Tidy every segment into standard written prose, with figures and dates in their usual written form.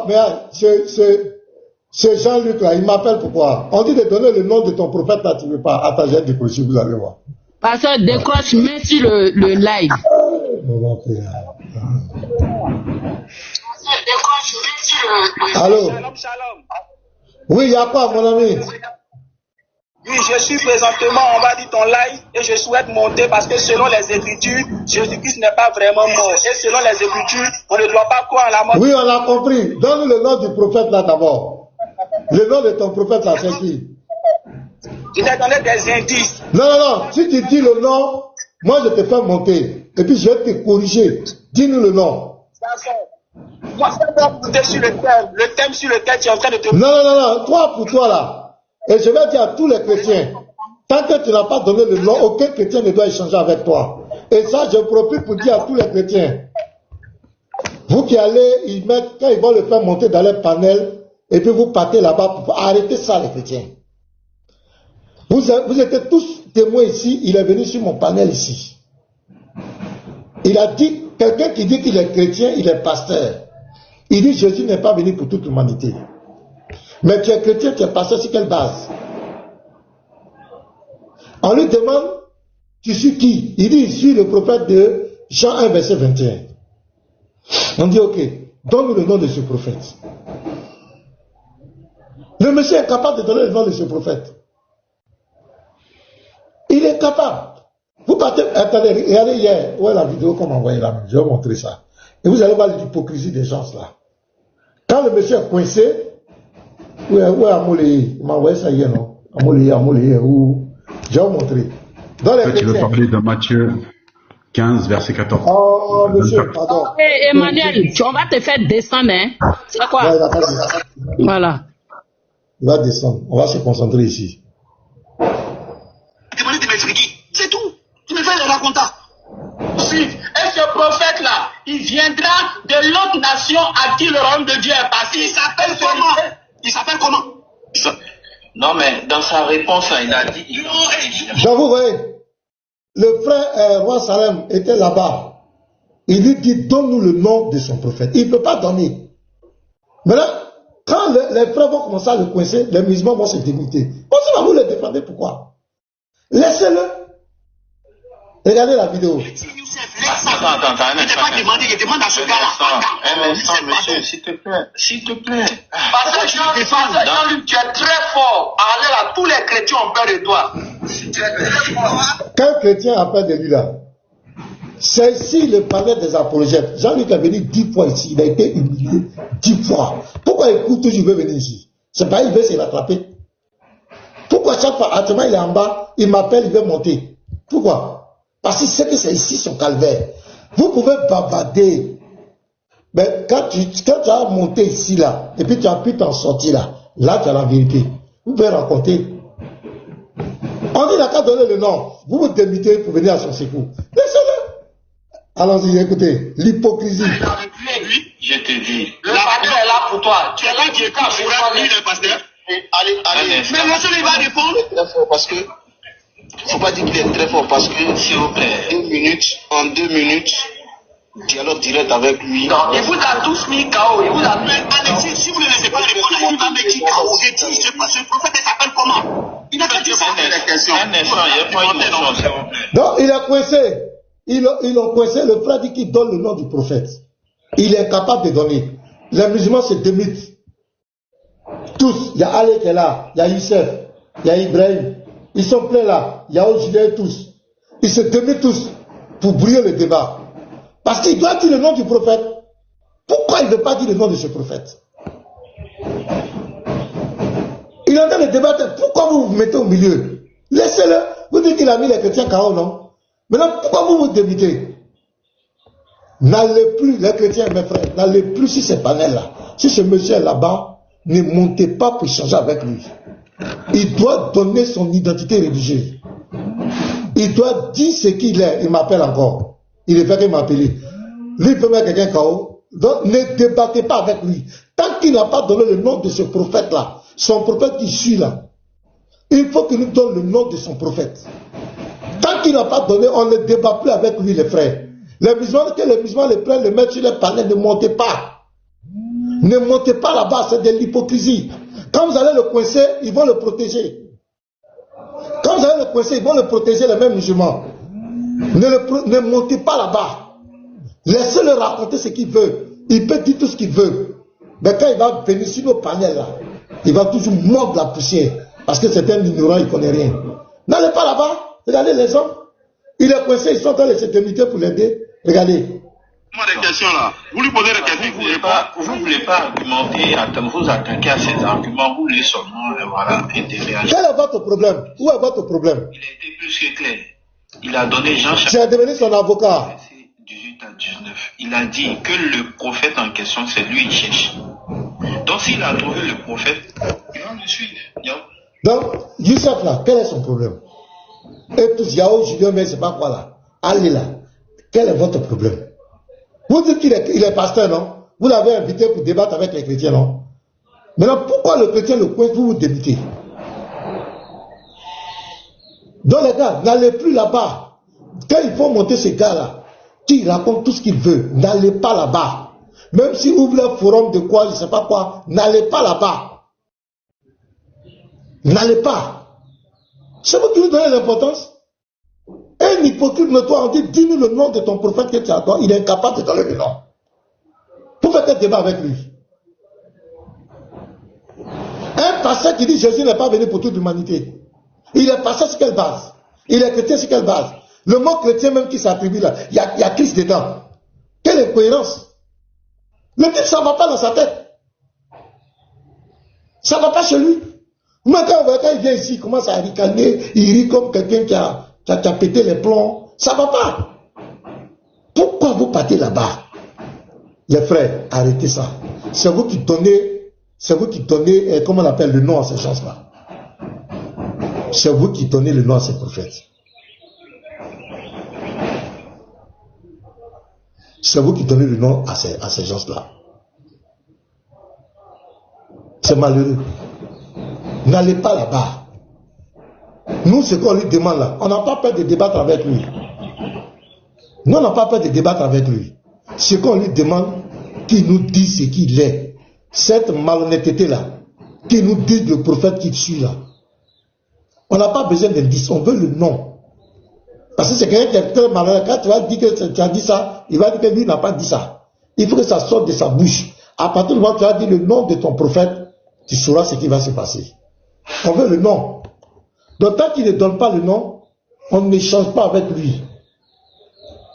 mais ce Jean-Luc là, il m'appelle pourquoi? On dit de donner le nom de ton prophète là, tu ne veux pas. Attends, j'ai décroché, vous allez voir. Pasteur, décroche, mets sur le live. Allô? Shalom, shalom. Oui, il y a quoi, mon ami? Oui, je suis présentement, on va dire ton live et je souhaite monter parce que selon les Écritures, Jésus-Christ n'est pas vraiment mort. Et selon les Écritures, on ne doit pas croire à la mort. Oui, on a compris. Donne le nom du prophète là d'abord. Le nom de ton prophète là, c'est qui? Il a donné des indices. Non, non, non. Si tu dis le nom, moi je te fais monter. Et puis je vais te corriger. Dis-nous le nom. Moi, je vais monter sur le thème sur lequel tu es en train de te... Non, non, non, non. Toi pour toi là. Et je vais dire à tous les chrétiens, tant que tu n'as pas donné le nom, aucun chrétien ne doit échanger avec toi. Et ça, je profite pour dire à tous les chrétiens. Vous qui allez y mettre, quand ils vont le faire monter dans les panels, et puis vous partez là-bas pour arrêter ça, les chrétiens. Vous êtes tous témoins ici, il est venu sur mon panel ici. Il a dit, quelqu'un qui dit qu'il est chrétien, il est pasteur. Il dit Jésus n'est pas venu pour toute l'humanité. Mais tu es chrétien, tu es pasteur sur quelle base? On lui demande, tu suis qui? Il dit, je suis le prophète de Jean 1, verset 21. On dit, ok, donne-nous le nom de ce prophète. Le monsieur est capable de donner le nom de ce prophète. Il est capable. Vous partez, attendez, regardez hier, où est la vidéo qu'on m'a envoyée là, je vais vous montrer ça. Et vous allez voir l'hypocrisie des gens là. Quand le monsieur est coincé, où est Amolé? Il m'a envoyé ça hier, non? Amolé, où? Je vais vous montrer. Dans les tu veux parler de Matthieu 15, verset 14. Oh, monsieur, pardon. Emmanuel, on va te faire descendre, hein? C'est quoi? Ouais, voilà. Il va descendre. On va se concentrer ici. Demandez de m'expliquer. C'est tout. Tu me fais le raconter. Et ce prophète-là, il viendra de l'autre nation à qui le royaume de Dieu est passé. Il s'appelle comment? Il s'appelle comment? Non, mais dans sa réponse, il a dit... Donc vous voyez, le frère Roi Salem était là-bas. Il lui dit, donne-nous le nom de son prophète. Il ne peut pas donner. Maintenant, quand les frères vont commencer à le coincer, les musulmans vont se délimiter. On vous le défendez, pourquoi? Laissez-le. Regardez la vidéo. Attends, un instant. Il demande à ce gars-là. Un instant, monsieur, s'il te plaît. S'il te plaît. Parce que Jean-Luc, tu es très fort. Allez là, tous les chrétiens ont peur de toi. Quand un chrétien a peur de lui là, c'est ici le palais des apologètes. Jean-Luc est venu 10 fois ici, il a été humilié 10 fois. Pourquoi il court toujours, il veut venir ici? C'est pas il veut se rattraper. Pourquoi chaque fois, actuellement il est en bas, il m'appelle, il veut monter? Pourquoi? Parce qu'il sait que c'est ici son calvaire. Vous pouvez bavarder. Mais quand tu as monté ici là, et puis tu as pu t'en sortir là tu as la vérité. Vous pouvez raconter. On dit n'a qu'à donner le nom. Vous vous démitez pour venir à son secours. Laissez-le. Allons-y, écoutez. L'hypocrisie. Je te dis. Le pasteur est là pour toi. Tu es là qui est quand je vais lui le pasteur. Allez. Mais monsieur il va répondre. Parce que faut pas dire qu'il est très fort parce que, s'il vous plaît, en 2 minutes, dialogue direct avec lui. Non, il vous a tous mis KO. Il vous a mis. Allez, si vous ne laissez pas répondre, il vous a mis KO. Et dit, ce prophète s'appelle comment? Il n'a pas dit ça. Un instant, il n'y a pas une question, s'il vous plaît. Donc, il est coincé. Ils ont coincé. Le frère dit qu'il donne le nom du prophète. Il est capable de donner. Les musulmans se démitent. Tous. Il y a Ali qui est là. Il y a Youssef. Il y a Ibrahim. Ils sont pleins là. Il y a Julien tous. Ils se démitent tous pour brouiller le débat. Parce qu'il doit dire le nom du prophète. Pourquoi il ne veut pas dire le nom de ce prophète? Il est en train de débattre. Pourquoi vous vous mettez au milieu? Laissez-le. Vous dites qu'il a mis les chrétiens KO, non? Maintenant, pourquoi vous vous démitez? N'allez plus, les chrétiens, mes frères, n'allez plus sur ces panels-là. Si ce monsieur est là-bas, ne montez pas pour échanger avec lui. Il doit donner son identité religieuse. Il doit dire ce qu'il est. Il m'appelle encore. Il est fait qu'il m'appelle. Lui, il peut mettre quelqu'un KO. Donc, ne débattez pas avec lui. Tant qu'il n'a pas donné le nom de ce prophète-là, son prophète qui suit là, il faut qu'il nous donne le nom de son prophète. Tant qu'il n'a pas donné, on ne débat plus avec lui, les frères. Les musulmans, que les musulmans les prennent, les mettent sur les panels, ne montez pas. Ne montez pas là-bas, c'est de l'hypocrisie. Quand vous allez le coincer, ils vont le protéger. Quand vous allez le coincer, ils vont le protéger, les mêmes musulmans. Ne montez pas là-bas. Laissez-le raconter ce qu'il veut. Il peut dire tout ce qu'il veut. Mais quand il va venir sur nos panels, là, il va toujours mordre la poussière. Parce que c'est un ignorant, il ne connaît rien. N'allez pas là-bas. Regardez les gens. Il est coincé, ils sont en train de s'éterniser pour l'aider. Regardez. Moi, des questions là. Vous lui posez des questions. Vous ne voulez pas argumenter, vous attaquer à ces arguments, vous voulez seulement intervenir. Quel est votre problème? Où est votre problème? Il a été plus que clair. Il a donné Jean-Charles. J'ai devenu son avocat. 18 à 19. Il a dit que le prophète en question, c'est lui qui cherche. Donc s'il a trouvé le prophète, il va le suivre. Donc, Youssef là, quel est son problème? Et tous, Yao, Julien, mais c'est pas quoi là. Allez là. Quel est votre problème? Vous dites qu'il est pasteur, non? Vous l'avez invité pour débattre avec les chrétiens, non? Maintenant, pourquoi le chrétien le coince pour vous débiter? Donc les gars, n'allez plus là-bas. Quand il faut monter ces gars-là, qui racontent tout ce qu'ils veulent, n'allez pas là-bas. Même s'ils ouvrent leur forum de quoi, je ne sais pas quoi, n'allez pas là-bas. N'allez pas. C'est vous qui lui donnez l'importance. Un hypocrite notoire, on dit, dis-nous le nom de ton prophète que tu as toi. Il est incapable de donner le nom. Pour faire un débat avec lui. Un pasteur qui dit Jésus n'est pas venu pour toute l'humanité. Il est pasteur sur quelle base? Il est chrétien sur quelle base? Le mot chrétien même qui s'attribue là, il y a Christ dedans. Quelle incohérence? Le type, ça ne va pas dans sa tête. Ça ne va pas chez lui. Moi, quand il vient ici, il commence à ricaner, il rit comme quelqu'un qui a pété les plombs. Ça ne va pas. Pourquoi vous partez là-bas? Les frères, arrêtez ça. C'est vous qui donnez, comment on appelle le nom à ces gens-là. C'est vous qui donnez le nom à ces prophètes. C'est vous qui donnez le nom à ces gens-là. C'est malheureux. N'allez pas là-bas. Nous, ce qu'on lui demande là, on n'a pas peur de débattre avec lui. Nous, on n'a pas peur de débattre avec lui. Ce qu'on lui demande, qu'il nous dise ce qu'il est. Cette malhonnêteté-là, qu'il nous dise le prophète qu'il suit là. On n'a pas besoin d'indice, on veut le nom. Parce que c'est quelqu'un qui est très malhonnête. Quand tu vas dire que tu as dit ça, il va dire que lui n'a pas dit ça. Il faut que ça sorte de sa bouche. À partir du moment où tu as dit le nom de ton prophète, tu sauras ce qui va se passer. On veut le nom. Donc tant qu'il ne donne pas le nom, on n'échange pas avec lui.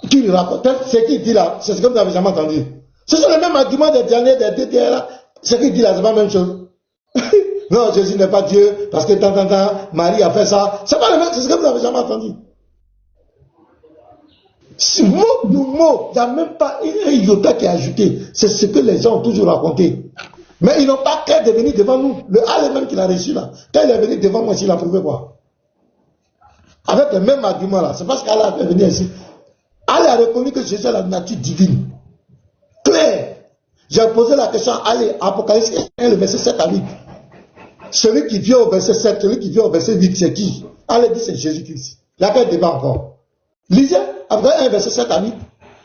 Tu lui racontes. Ce qu'il dit là, c'est ce que vous n'avez jamais entendu. Ce sont les mêmes arguments des derniers, des DDR là. Ce qu'il dit là, c'est pas la même chose. Non, Jésus n'est pas Dieu, parce que tant, Marie a fait ça. C'est pas le même, c'est ce que vous n'avez jamais entendu. Mot de mot, il n'y a même pas un iota qui est ajouté. C'est ce que les gens ont toujours raconté. Mais ils n'ont pas qu'à de venir devant nous. Le Allah même qu'il a reçu là. Quand il est venu devant moi ici, il a prouvé quoi? Avec le même argument là. C'est parce qu'Allah est venu ici. Allah a reconnu que Jésus a la nature divine. Claire. J'ai posé la question à Allah, Apocalypse 1, le verset 7 à 8. Celui qui vient au verset 7, celui qui vient au verset 8, c'est qui? Allah dit c'est Jésus-Christ. Il n'y a qu'un débat encore. Lisez, après 1, verset 7 à 8.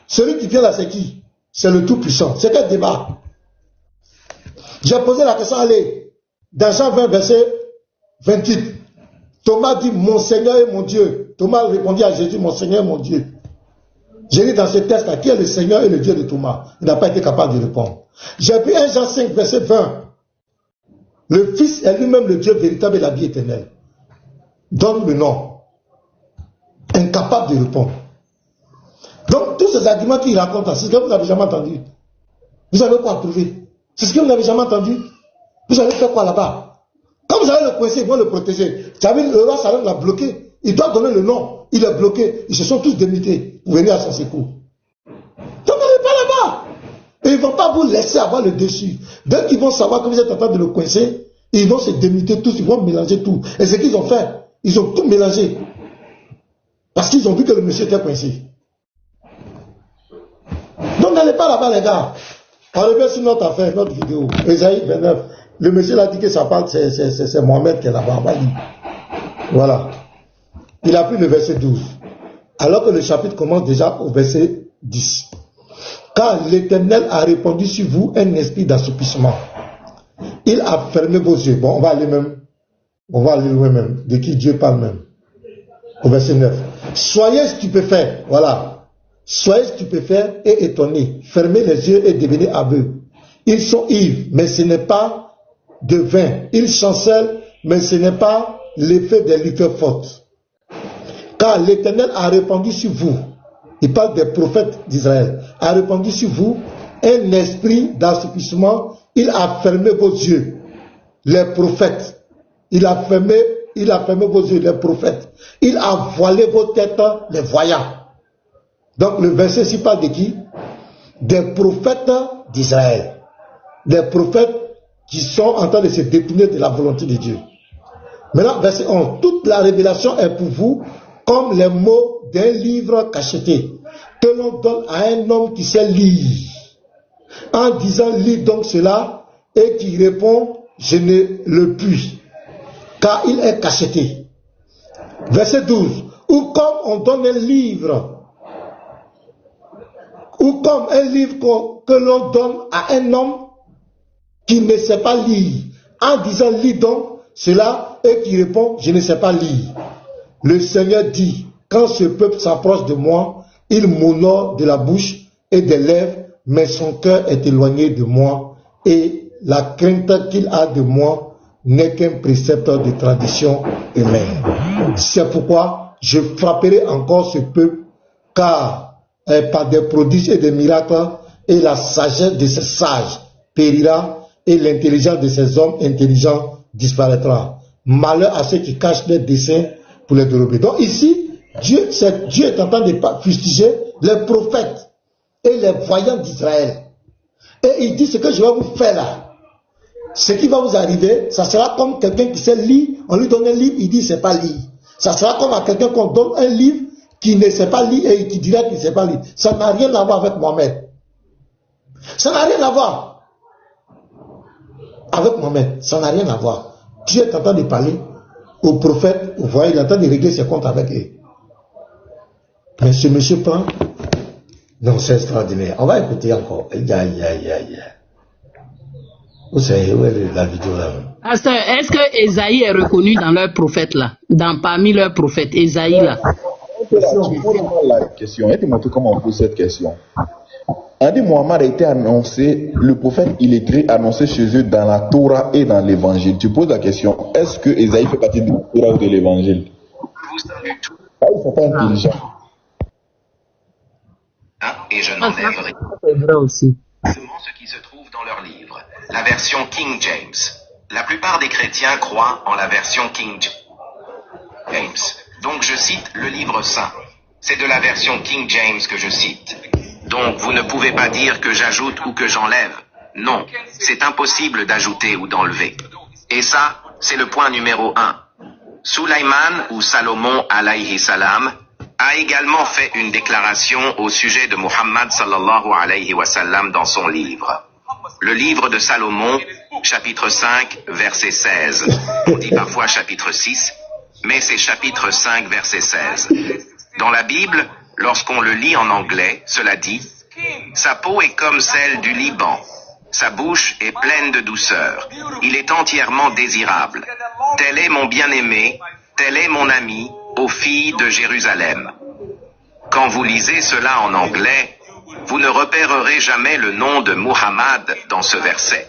Celui qui vient là, c'est qui? C'est le Tout-Puissant. C'est quel débat? J'ai posé la question à Allah. Dans Jean 20, verset 28. Thomas dit, mon Seigneur et mon Dieu. Thomas répondit à Jésus, mon Seigneur et mon Dieu. J'ai dit dans ce texte-là, qui est le Seigneur et le Dieu de Thomas? Il n'a pas été capable de répondre. J'ai pris 1 Jean 5, verset 20. Le Fils est lui-même le Dieu véritable et la vie éternelle. Donne le nom. Incapable de répondre. Donc, tous ces arguments qu'il raconte, c'est ce que vous n'avez jamais entendu. Vous avez quoi prouver? C'est ce que vous n'avez jamais entendu. Vous allez faire quoi là-bas? Quand vous allez le coincer, ils vont le protéger. Vous savez, le roi Salem l'a bloqué. Il doit donner le nom. Il est bloqué. Ils se sont tous démités pour venir à son secours. Donc, n'allez pas là-bas. Et ils ne vont pas vous laisser avoir le dessus. Dès qu'ils vont savoir que vous êtes en train de le coincer, ils vont se démiter tous, ils vont mélanger tout. Et ce qu'ils ont fait, ils ont tout mélangé. Parce qu'ils ont vu que le monsieur était coincé. Donc n'allez pas là-bas les gars. On revient sur notre affaire, notre vidéo. Ésaïe 29. Le monsieur l'a dit que ça parle, c'est Mohamed qui est là-bas. Voilà. Il a pris le verset 12. Alors que le chapitre commence déjà au verset 10. Car l'Éternel a répandu sur vous un esprit d'assoupissement. Il a fermé vos yeux. Bon, on va aller loin même. De qui Dieu parle même. Au verset 9. Soyez stupéfaits. Voilà. Soyez stupéfaits et étonnés. Fermez les yeux et devenez aveugles. Ils sont ivres, mais ce n'est pas de vin. Ils chancellent, mais ce n'est pas l'effet des liqueurs fortes. Car l'Éternel a répandu sur vous, il parle des prophètes d'Israël, a répandu sur vous un esprit d'assoupissement. Il a fermé vos yeux, les prophètes. Il a fermé vos yeux, les prophètes. Il a voilé vos têtes, les voyants. Donc le verset ici parle de qui? Des prophètes d'Israël. Des prophètes qui sont en train de se détourner de la volonté de Dieu. Maintenant, verset 11. Toute la révélation est pour vous comme les mots d'un livre cacheté que l'on donne à un homme qui sait lire. En disant, lis donc cela, et qui répond, je ne le puis, car il est cacheté. Verset 12. Ou comme on donne un livre, ou comme un livre que l'on donne à un homme qui ne sait pas lire, en disant, lis donc cela, et qui répond, je ne sais pas lire. Le Seigneur dit, quand ce peuple s'approche de moi, il m'honore de la bouche et des lèvres, mais son cœur est éloigné de moi, et la crainte qu'il a de moi n'est qu'un précepte de tradition humaine. C'est pourquoi je frapperai encore ce peuple, car par des prodiges et des miracles, et la sagesse de ces sages périra, et l'intelligence de ces hommes intelligents disparaîtra. Malheur à ceux qui cachent leurs desseins pour les dérober. Donc ici, Dieu est en train de fustiger les prophètes et les voyants d'Israël. Et il dit, ce que je vais vous faire là, ce qui va vous arriver, ça sera comme quelqu'un qui sait lire, on lui donne un livre, il dit, c'est pas lire. Ça sera comme à quelqu'un qu'on donne un livre qui ne sait pas lire et qui dirait qu'il ne sait pas lire. Ça n'a rien à voir avec Mohamed. Ça n'a rien à voir avec Mohamed. Ça n'a rien à voir. Dieu est en train de parler aux prophètes, vous voyez, il est en train de régler ses comptes avec eux. Mais ce monsieur prend. Non, c'est extraordinaire. On va écouter encore. Où c'est, où est la vidéo là? Pasteur, est-ce que Esaïe est reconnu dans leurs prophètes là? Parmi leurs prophètes, Esaïe là? La question, et te montrer comment on pose cette question. Adi Muhammad a été annoncé, le prophète illettré annoncé chez eux dans la Torah et dans l'évangile. Tu poses la question, est-ce que Esaïe fait partie de la Torah ou de l'évangile? Ils sont pas intelligents. Et je n'enlèverai aussi ce qui se trouve dans leur livre, la version King James. La plupart des chrétiens croient en la version King James. Donc je cite le livre saint. C'est de la version King James que je cite. Donc vous ne pouvez pas dire que j'ajoute ou que j'enlève. Non, c'est impossible d'ajouter ou d'enlever. Et ça, c'est le point numéro 1. Sulaiman ou Salomon alayhi salam a également fait une déclaration au sujet de Muhammad sallallahu alayhi wa sallam dans son livre. Le livre de Salomon, chapitre 5, verset 16. On dit parfois chapitre 6, mais c'est chapitre 5, verset 16. Dans la Bible, lorsqu'on le lit en anglais, cela dit « Sa peau est comme celle du Liban. Sa bouche est pleine de douceur. Il est entièrement désirable. Tel est mon bien-aimé, tel est mon ami, aux filles de Jérusalem. » Quand vous lisez cela en anglais, vous ne repérerez jamais le nom de Muhammad dans ce verset.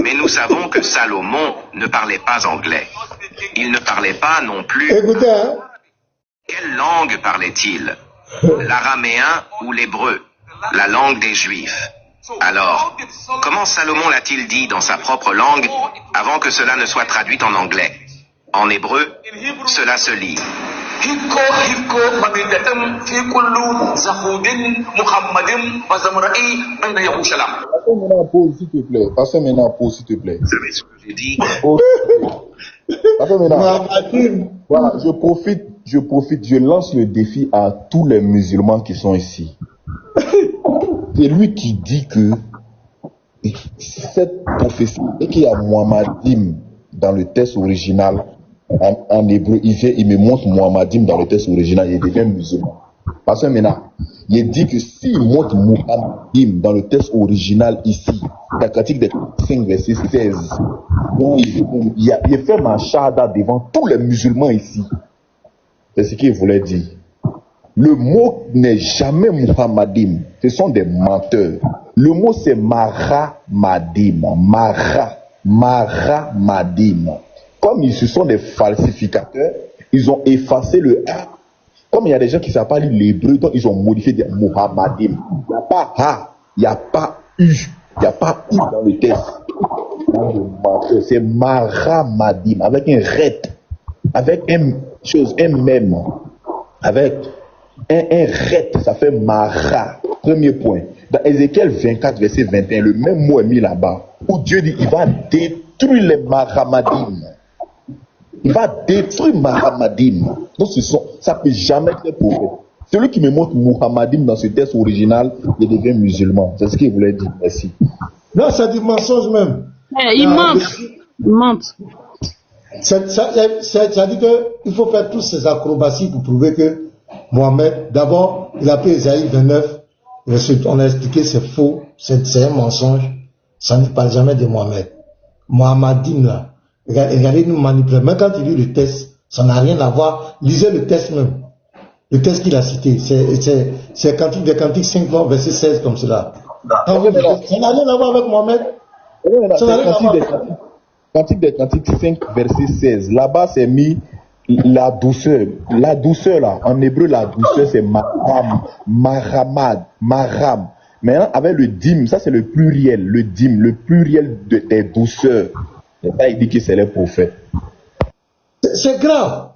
Mais nous savons que Salomon ne parlait pas anglais. Il ne parlait pas non plus... Écoutez, hein? Quelle langue parlait-il? L'araméen ou l'hébreu? La langue des Juifs. Alors, comment Salomon l'a-t-il dit dans sa propre langue avant que cela ne soit traduit en anglais? En hébreu, cela se lit. S'il te plaît. Passez maintenant pause, s'il te plaît. Vous savez ce que j'ai dit? Voilà, je profite, je lance le défi à tous les musulmans qui sont ici. C'est lui qui dit que cette prophétie, et qu'il y a Muhammadim dans le texte original, en hébreu, il me montre Muhammadim dans le texte original, il devient musulman. Parce que maintenant, il dit que s'il montre Muhammadim dans le texte original ici, la Cantique des 5 verset 16, donc il fait ma shahada devant tous les musulmans ici. C'est ce qu'il voulait dire. Le mot n'est jamais Muhammadim, ce sont des menteurs. Le mot c'est Mahamadim. Mahamadim. Comme ils se sont des falsificateurs, ils ont effacé le A. Comme il y a des gens qui ne savent pas lire l'hébreu, donc ils ont modifié des Muhammadim. Il n'y a pas A, il n'y a pas U, il n'y a pas U dans le texte. C'est Mahamadim, avec un ret, avec un même, avec un ret, ça fait Mara. Premier point. Dans Ézéchiel 24, verset 21, le même mot est mis là-bas, où Dieu dit il va détruire les Mahamadim. Il va détruire Mahamadim. Donc ça ne peut jamais être prophète. Celui qui me montre Muhammadim dans ce texte original, il devient musulman. C'est ce qu'il voulait dire. Merci. Non, c'est du mensonge même. Il ment. Il ment. Ça dit qu'il faut faire toutes ces acrobaties pour prouver que Mohamed, d'abord, il a pris Ésaïe 29, on a expliqué c'est faux, c'est un mensonge, ça ne parle jamais de Mohamed. Muhammadim là, regardez nous manipuler. Même quand il lit le texte, ça n'a rien à voir. Lisez le texte même. Le texte qu'il a cité, c'est Cantique des Cantiques 5, verset 16 comme cela. Ça n'a rien à voir avec Mohamed. Ça n'a rien à voir. Cantique des Cantiques 5, verset 16. Là-bas, c'est mis la douceur. La douceur, là, en hébreu, la douceur, c'est maram, maramad, maram. Maintenant, avec le dîme, ça c'est le pluriel, le dîme, le pluriel de tes douceurs. Et ça, il dit que c'est les prophètes. C'est grave.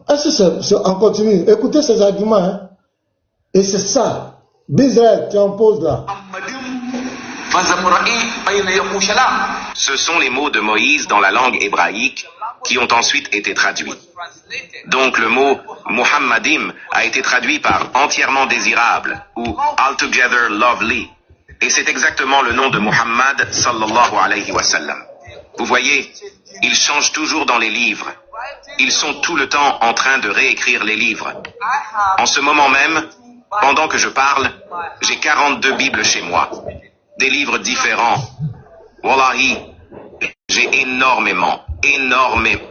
Est-ce que on continue? Écoutez ces arguments, hein. Et c'est ça. Bizarre, tu en poses là. Ce sont les mots de Moïse dans la langue hébraïque qui ont ensuite été traduits. Donc le mot Muhammadim a été traduit par entièrement désirable ou altogether lovely. Et c'est exactement le nom de Muhammad sallallahu alayhi wa sallam. Vous voyez, ils changent toujours dans les livres. Ils sont tout le temps en train de réécrire les livres. En ce moment même, pendant que je parle, j'ai 42 Bibles chez moi. Des livres différents. Wallahi, j'ai énormément.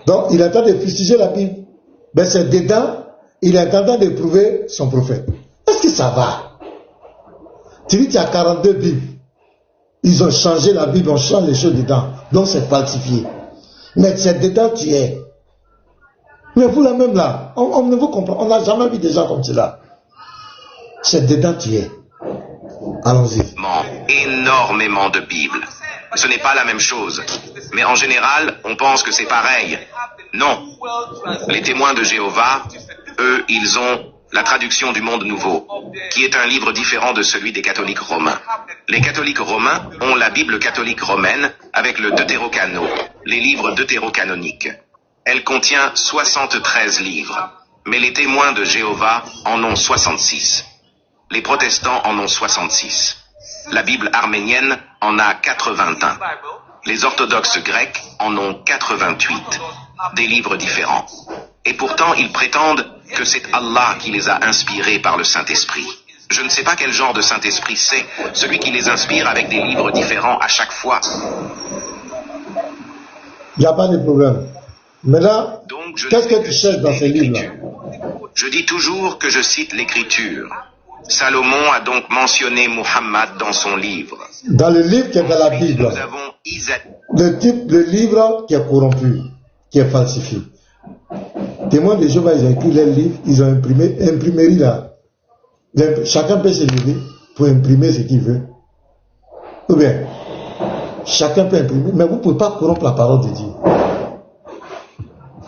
Donc, il est en train de fustiger la Bible. Mais c'est dedans, il est en train de prouver son prophète. Est-ce que ça va? Tu dis qu'il y a 42 Bibles. Ils ont changé la Bible, on change les choses dedans. Donc, c'est falsifié. Mais c'est dedans tu es. Mais vous là même là, on ne vous comprend. On n'a jamais vu des gens comme cela. C'est dedans tu es. Allons-y. Énormément de Bibles. Ce n'est pas la même chose. Mais en général, on pense que c'est pareil. Non. Les témoins de Jéhovah, eux, ils ont la traduction du Monde Nouveau, qui est un livre différent de celui des catholiques romains. Les catholiques romains ont la Bible catholique romaine avec le Deutérocano, les livres deutérocanoniques. Elle contient 73 livres, mais les témoins de Jéhovah en ont 66. Les protestants en ont 66. La Bible arménienne en a 81. Les orthodoxes grecs en ont 88. Des livres différents. Et pourtant, ils prétendent que c'est Allah qui les a inspirés par le Saint-Esprit. Je ne sais pas quel genre de Saint-Esprit c'est, celui qui les inspire avec des livres différents à chaque fois. Il n'y a pas de problème. Mais là, qu'est-ce que tu cherches dans ces livres-là? Je dis toujours que je cite l'Écriture. Salomon a donc mentionné Muhammad dans son livre. Dans le livre qui est dans la Bible, le type de livre qui est corrompu, qui est falsifié. Témoins de Jéhovah, ils ont écrit leurs livres, ils ont imprimé, imprimerie là. Chacun peut se lever pour imprimer ce qu'il veut. Ou bien, chacun peut imprimer, mais vous ne pouvez pas corrompre la parole de Dieu.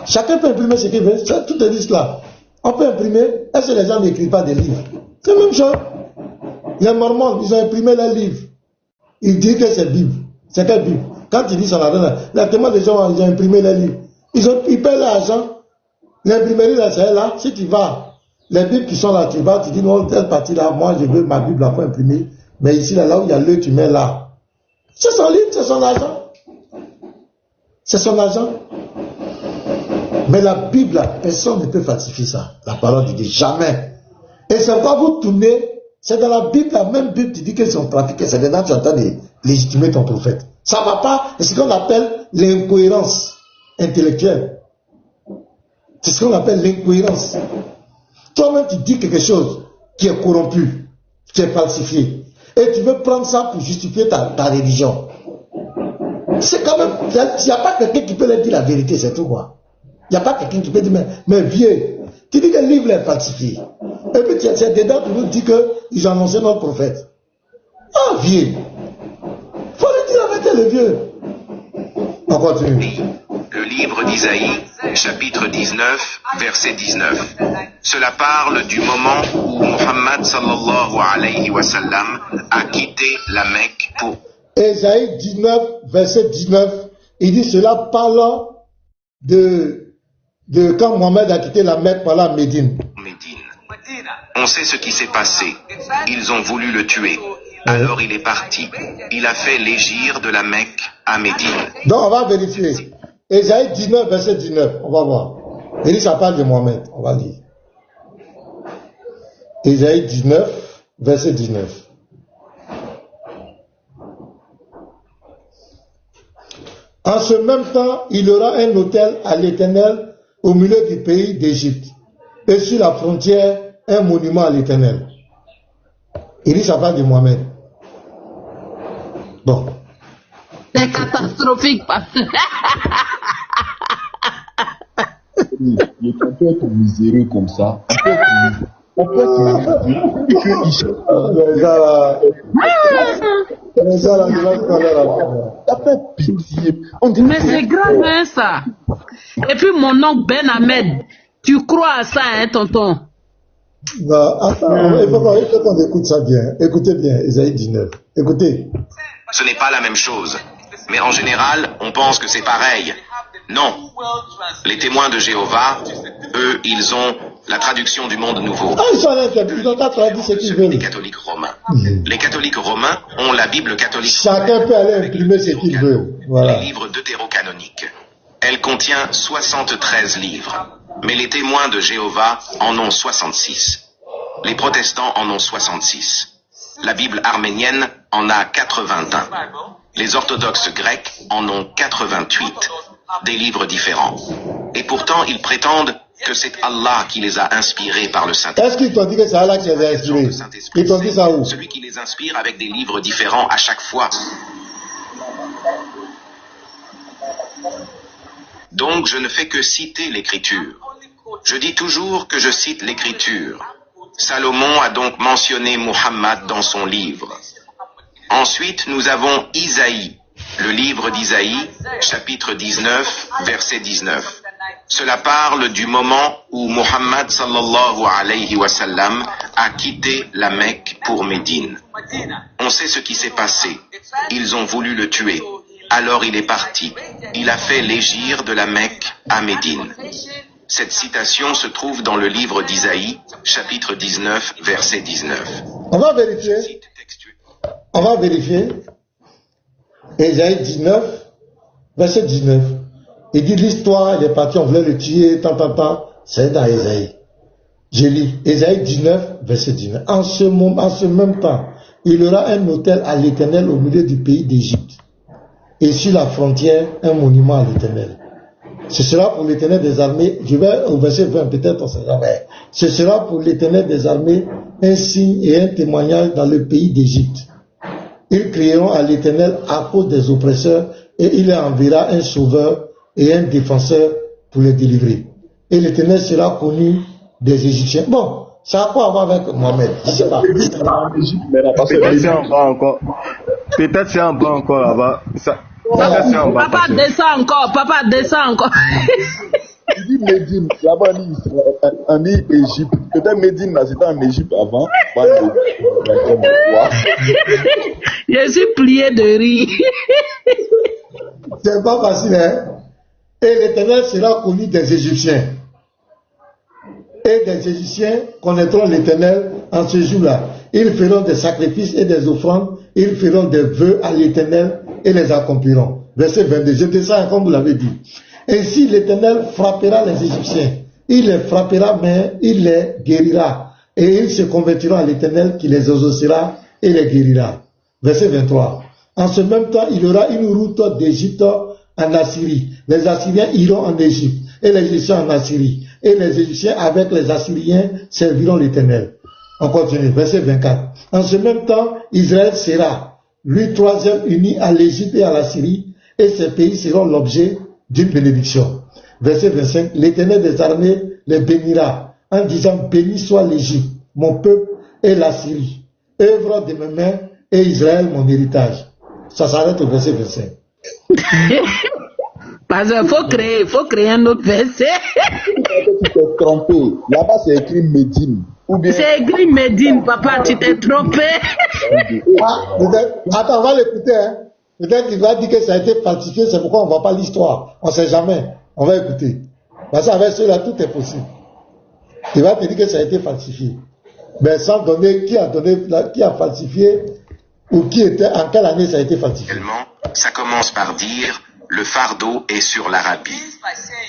Chacun peut imprimer ce qu'il veut, tout est dit cela. On peut imprimer, est-ce que les gens n'écrivent pas des livres? C'est la même chose. Les Mormons, ils ont imprimé leurs livres. Ils disent que c'est Bible. C'est quelle Bible? Quand ils disent ça, la témoin des gens, ils ont imprimé leurs livres. Ils paient l'argent. L'imprimerie, là, c'est là. Si tu vas, les Bibles qui sont là, tu vas, tu dis non, telle partie là, moi, je veux ma Bible là pour imprimer. Mais ici, là où il y a le, tu mets là. C'est son livre, c'est son argent. C'est son argent. Mais la Bible, là, personne ne peut falsifier ça. La parole de Dieu, jamais. Et c'est quand vous tournez, c'est dans la Bible, la même Bible, tu dis qu'ils sont trafiqués, c'est dedans que tu es en train de légitimer ton prophète. Ça ne va pas, c'est ce qu'on appelle l'incohérence intellectuelle. C'est ce qu'on appelle l'incohérence. Toi-même, tu dis quelque chose qui est corrompu, qui est falsifié. Et tu veux prendre ça pour justifier ta religion. C'est quand même, il n'y a pas quelqu'un qui peut leur dire la vérité, c'est tout quoi. Il n'y a pas quelqu'un qui peut dire, mais vieux, tu dis que le livre est falsifié. Et puis tu es dedans, tu nous dis qu'ils ont annoncé notre prophète. Ah, vieux. Il faut lui dire la vérité, le vieux. On continue. Le livre d'Isaïe, chapitre 19, verset 19. Cela parle du moment où Muhammad sallallahu alayhi wa sallam a quitté la Mecque pour... Isaïe 19, verset 19, il dit cela parle de quand Mohamed a quitté la Mecque par la Médine. On sait ce qui s'est passé. Ils ont voulu le tuer. Alors il est parti. Il a fait l'hégire de la Mecque à Médine. Donc on va vérifier. Isaïe 19, verset 19. On va voir. Il dit ça parle de Mohamed. On va lire. Isaïe 19, verset 19. En ce même temps, il y aura un autel à l'Éternel au milieu du pays d'Égypte. Et sur la frontière, un monument à l'Éternel. Il dit ça parle de Mohamed. Bon. C'est catastrophique. Il est un peu être miséreux comme ça. On peut être miséreux. T'as pas pitié. Mais c'est grave hein, ça. Et puis mon oncle Ben Ahmed, tu crois à ça hein tonton? Non, attends, il faut qu'on écoute ça bien. Écoutez bien, Isaïe 19. Écoutez. Ce n'est pas la même chose. Mais en général, on pense que c'est pareil. Non. Les témoins de Jéhovah, eux, ils ont la traduction du monde nouveau. Ah, ils n'ont pas traduit ce qu'ils veulent. Les catholiques romains. Les catholiques romains ont la Bible catholique. Chacun peut aller imprimer ce qu'il veut. Voilà. Les livres deutérocanoniques. Elle contient 73 livres. Mais les témoins de Jéhovah en ont 66. Les protestants en ont 66. La Bible arménienne en a 81. Les orthodoxes grecs en ont 88. Des livres différents. Et pourtant, ils prétendent que c'est Allah qui les a inspirés par le Saint-Esprit. Est-ce qu'ils t'ont dit que c'est Allah qui les a inspirés? Ils t'ont dit ça où? Celui qui les inspire avec des livres différents à chaque fois. Donc, je ne fais que citer l'Écriture. Je dis toujours que je cite l'Écriture. Salomon a donc mentionné Muhammad dans son livre. Ensuite, nous avons Isaïe, le livre d'Isaïe, chapitre 19, verset 19. Cela parle du moment où Muhammad sallallahu alayhi wa sallam a quitté la Mecque pour Médine. On sait ce qui s'est passé. Ils ont voulu le tuer. Alors il est parti. Il a fait l'hégire de la Mecque à Médine. Cette citation se trouve dans le livre d'Isaïe, chapitre 19, verset 19. On va vérifier. On va vérifier. Isaïe 19, verset 19. Il dit l'histoire, il est parti, on voulait le tuer, tant. C'est dans Isaïe. Je lis. Isaïe 19, verset 19. En ce même temps, il y aura un autel à l'Éternel au milieu du pays d'Égypte. Et sur la frontière, un monument à l'Éternel. Ce sera pour l'Éternel des armées, je vais au verset 20, peut-être on sait jamais. Ce sera pour l'Éternel des armées un signe et un témoignage dans le pays d'Égypte. Ils crieront à l'Éternel à cause des oppresseurs et il enverra un sauveur et un défenseur pour les délivrer. Et l'Éternel sera connu des Égyptiens. Bon, ça a quoi à voir avec Mohamed? Je ne sais pas. Peut-être c'est en bas encore. Peut-être c'est en bas encore là-bas. Papa descend encore. Il dit Médine, là-bas on dit Égypte. Peut-être Médine, là, c'était en Égypte avant. Je suis plié de rire. C'est pas facile, hein? Et l'Éternel sera connu des Égyptiens. Et des Égyptiens connaîtront l'Éternel en ce jour-là. Ils feront des sacrifices et des offrandes. Ils feront des vœux à l'Éternel et les accompliront. Verset 22. Je descends comme vous l'avez dit. Ainsi l'Éternel frappera les Égyptiens. Il les frappera, mais il les guérira. et ils se convertiront à l'Éternel qui les exaucera et les guérira. Verset 23. En ce même temps, il y aura une route d'Égypte en Assyrie. Les Assyriens iront en Égypte et les Égyptiens en Assyrie. Et les Égyptiens avec les Assyriens serviront l'Éternel. On continue. Verset 24. En ce même temps, Israël sera, lui troisième, uni à l'Égypte et à la Syrie, et ces pays seront l'objet d'une bénédiction. Verset 25. L'Éternel des armées les bénira en disant, béni soit l'Égypte, mon peuple, et la Syrie, œuvre de mes mains, et Israël, mon héritage. Ça s'arrête au verset 25. Parce qu'il faut créer un autre verset. Tu t'es trompé. Là-bas, c'est écrit Médine. C'est écrit Médine, papa, tu t'es trompé. Attends, on va l'écouter. Hein. Peut-être qu'il va dire que ça a été falsifié, c'est pourquoi on ne voit pas l'histoire. On ne sait jamais. On va écouter. Parce qu'avec ceux-là, tout est possible. Il va te dire que ça a été falsifié. Mais sans donner qui a falsifié ou qui était, en quelle année ça a été falsifié. Ça commence par dire le fardeau est sur l'Arabie.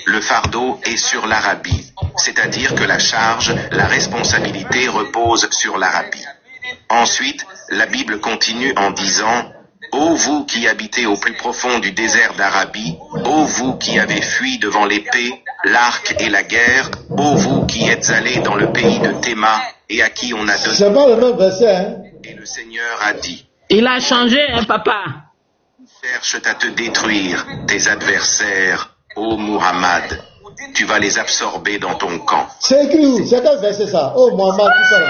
Le fardeau est sur l'Arabie, c'est-à-dire que la charge, la responsabilité repose sur l'Arabie. Ensuite, la Bible continue en disant « Ô vous qui habitez au plus profond du désert d'Arabie, ô vous qui avez fui devant l'épée, l'arc et la guerre, ô vous qui êtes allés dans le pays de Théma et à qui on a donné... » C'est pas le même verset, hein? Et le Seigneur a dit... Il a changé, hein, papa? Cherche à te détruire, tes adversaires, ô Muhammad. Tu vas les absorber dans ton camp. C'est écrit où? C'est quel verset ça? Oh Muhammad, tout ça là.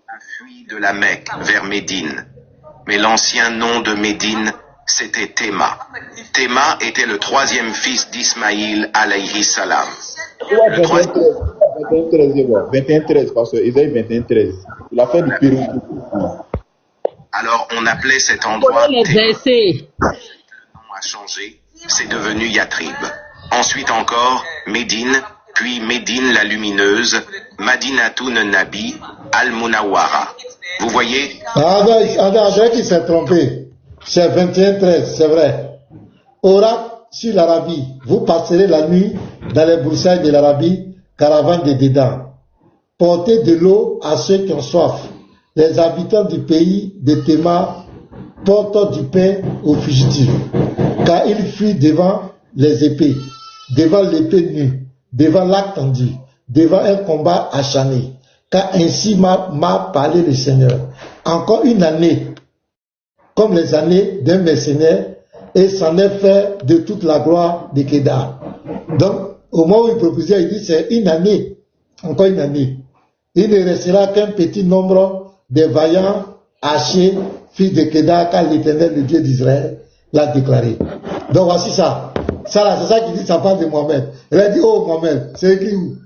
A fui de la Mecque vers Médine. Mais l'ancien nom de Médine, c'était Théma. Théma était le troisième fils d'Ismaïl alayhi salam. 21-13, parce que Isaïe 21-13. Il a fait du période. Alors on appelait cet endroit les versets. Le nom a changé, c'est devenu Yatrib. Ensuite encore, Médine, puis Médine la lumineuse, Madinatoun Nabi, Al-Munawwara. Vous voyez? André qui s'est trompé. C'est 21-13, c'est vrai. Oracle sur l'Arabie. Vous passerez la nuit dans les broussailles de l'Arabie, caravane de Dédan. Portez de l'eau à ceux qui ont soif. Les habitants du pays de Théma portent du pain aux fugitifs, car ils fuient devant les épées, devant l'épée nue, devant l'arc tendu, devant un combat acharné, car ainsi m'a parlé le Seigneur. Encore une année, comme les années d'un mercenaire, et s'en est fait de toute la gloire de Kédar. Donc, au moment où il proposait, il dit c'est une année, encore une année. Il ne restera qu'un petit nombre des vaillants hachés, fils de Kédar, car l'Éternel, le Dieu d'Israël, l'a déclaré. Donc voici ça. Ça là, c'est ça qui dit ça parle de Mohamed. Il a dit, oh Mohamed, c'est écrit où?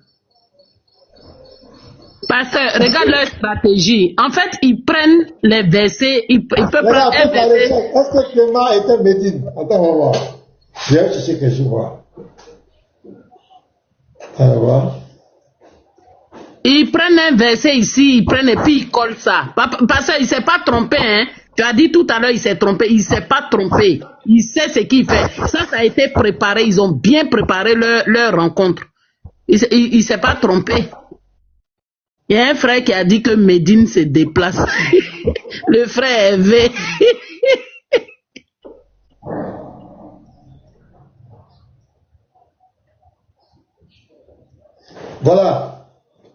Parce que regarde leur stratégie. En fait, ils prennent les versets, ils peuvent prendre un verset. Est-ce que Clément était Médine? Attends, on va voir. Je vais chercher quelque chose. On va voir. Ils prennent un verset ici, ils prennent et puis ils collent ça. Parce qu'il ne s'est pas trompé, hein. Tu as dit tout à l'heure, il s'est trompé. Il ne s'est pas trompé. Il sait ce qu'il fait. Ça a été préparé. Ils ont bien préparé leur rencontre. Il ne s'est pas trompé. Il y a un frère qui a dit que Médine se déplace. Le frère Hervé. Voilà.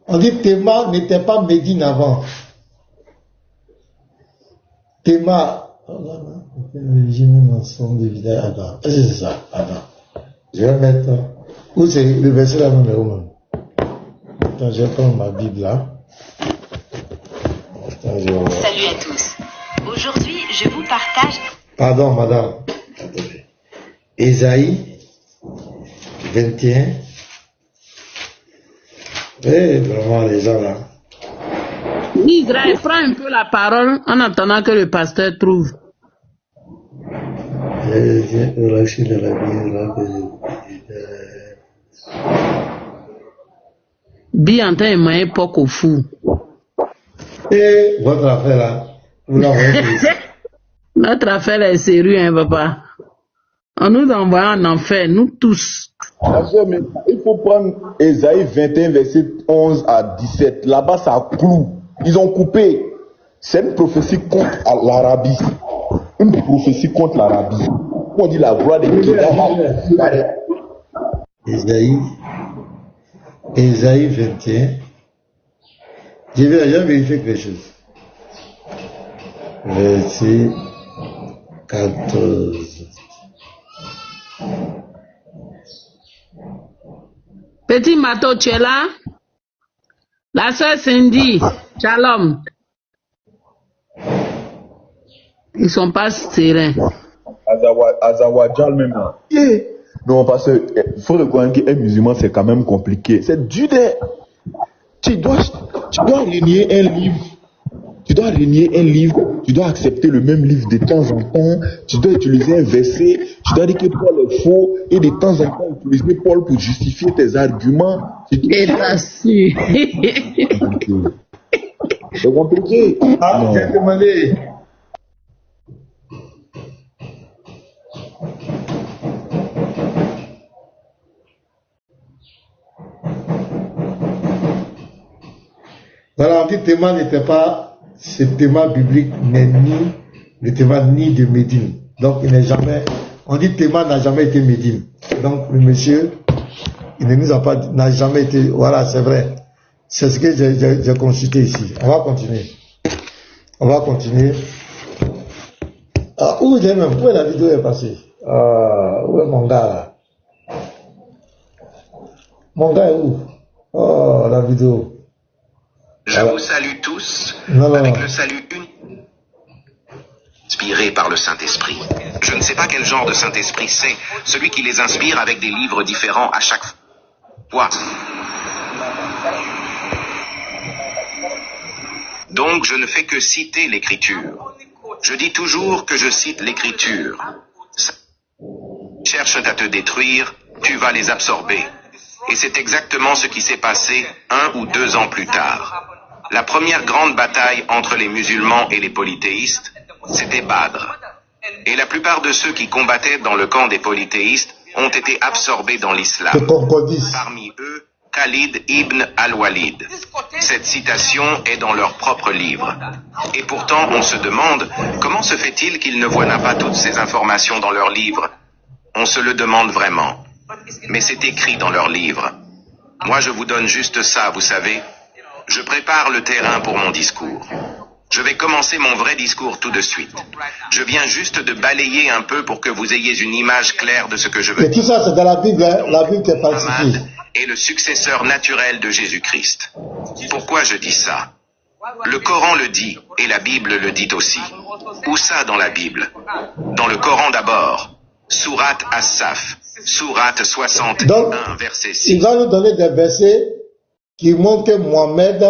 On dit Théma n'était pas Médine avant. Théma. C'est ça. Attends. Je vais mettre. Où c'est le verset là même? Attends, je vais prendre ma Bible là. Attends, Salut à tous. Aujourd'hui, je vous partage. Pardon, madame. Attendez. Ésaïe 21. Eh, vraiment, les gens là. Israël, prends un peu la parole en attendant que le pasteur trouve. Biantin est moyen pas qu'au fou. Et votre affaire là, vous l'envoyez. Notre affaire est sérieuse, hein, papa. On nous envoie en enfer, nous tous. Mais il faut prendre Ésaïe 21, verset 11 à 17. Là-bas, ça cloue. Ils ont coupé. C'est une prophétie contre l'Arabie. Une prophétie contre l'Arabie. On dit la gloire des Kédars. Ésaïe 21. Je vais vérifier quelque chose. Verset 14. Petit Mato, tu es là? La sœur Cindy, Shalom. Ils sont pas sereins. Azawadjal même là. Non, parce que faut reconnaître qu'un musulman c'est quand même compliqué. C'est dur de... Tu dois renier un livre. Tu dois renier un livre. Tu dois accepter le même livre de temps en temps. Tu dois utiliser un verset. Tu dois dire que Paul est faux. Et de temps en temps utiliser Paul pour justifier tes arguments. Et t'as su. C'est compliqué. Ah, j'ai demandé. Voilà, on dit que Théma n'était pas, ce Théma biblique n'est ni le Théma ni de Médine. Donc il n'est jamais, on dit que Théma n'a jamais été Médine. Donc le monsieur, il ne nous a pas, n'a jamais été, voilà, c'est vrai. C'est ce que j'ai consulté ici. On va continuer. On va continuer. Ah, où est même, où est la vidéo est passée? Où est mon gars là? Mon gars est où? Oh, la vidéo. Je vous salue tous avec le salut unique, inspiré par le Saint-Esprit. Je ne sais pas quel genre de Saint-Esprit c'est, celui qui les inspire avec des livres différents à chaque fois. Donc je ne fais que citer l'Écriture. Je dis toujours que je cite l'Écriture. Cherchent à te détruire, tu vas les absorber. Et c'est exactement ce qui s'est passé 1 ou 2 ans plus tard. La première grande bataille entre les musulmans et les polythéistes, c'était Badr. Et la plupart de ceux qui combattaient dans le camp des polythéistes ont été absorbés dans l'islam. Parmi eux, Khalid ibn al-Walid. Cette citation est dans leur propre livre. Et pourtant, on se demande, comment se fait-il qu'ils ne voient pas toutes ces informations dans leur livre? On se le demande vraiment. Mais c'est écrit dans leur livre. Moi, je vous donne juste ça, vous savez. Je prépare le terrain pour mon discours. Je vais commencer mon vrai discours tout de suite. Je viens juste de balayer un peu pour que vous ayez une image claire de ce que je veux dire. Et tout ça, c'est dans la Bible, hein? La Bible est falsifiée. Est le successeur naturel de Jésus-Christ. Pourquoi je dis ça? Le Coran le dit, et la Bible le dit aussi. Où ça dans la Bible? Dans le Coran d'abord. Sourate As-Saf. Sourate 61, donc, verset 6. Il va nous donner des versets qui montrent que Mohamed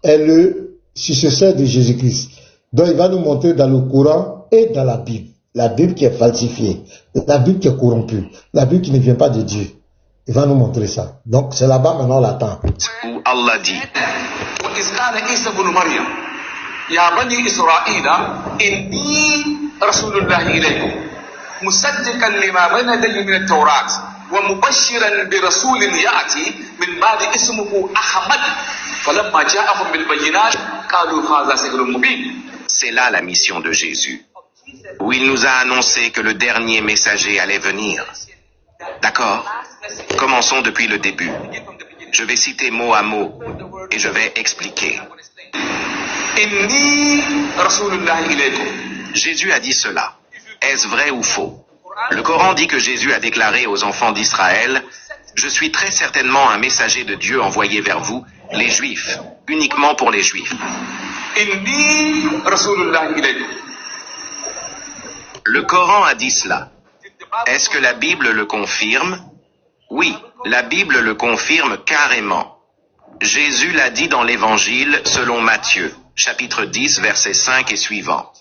est le successeur de Jésus-Christ. Donc il va nous montrer dans le Coran et dans la Bible. La Bible qui est falsifiée, la Bible qui est corrompue, la Bible qui ne vient pas de Dieu. Il va nous montrer ça. Donc c'est là-bas maintenant on l'attend. Où Allah dit مصدقا لما بين يديه من التوراة ومبشرا برسول يأتي من بعد اسمه أحمد فلما جاءهم بالبينات قالوا هذا سحر مبين. C'est là la mission de Jésus, où il nous a annoncé que le dernier messager allait venir. D'accord? Commençons depuis le début. Je vais citer mot à mot et je vais expliquer. Jésus a dit cela. Est-ce vrai ou faux? Le Coran dit que Jésus a déclaré aux enfants d'Israël, « Je suis très certainement un messager de Dieu envoyé vers vous, les Juifs, uniquement pour les Juifs. » Le Coran a dit cela. Est-ce que la Bible le confirme? Oui, la Bible le confirme carrément. Jésus l'a dit dans l'Évangile selon Matthieu, chapitre 10, verset 5 et suivant.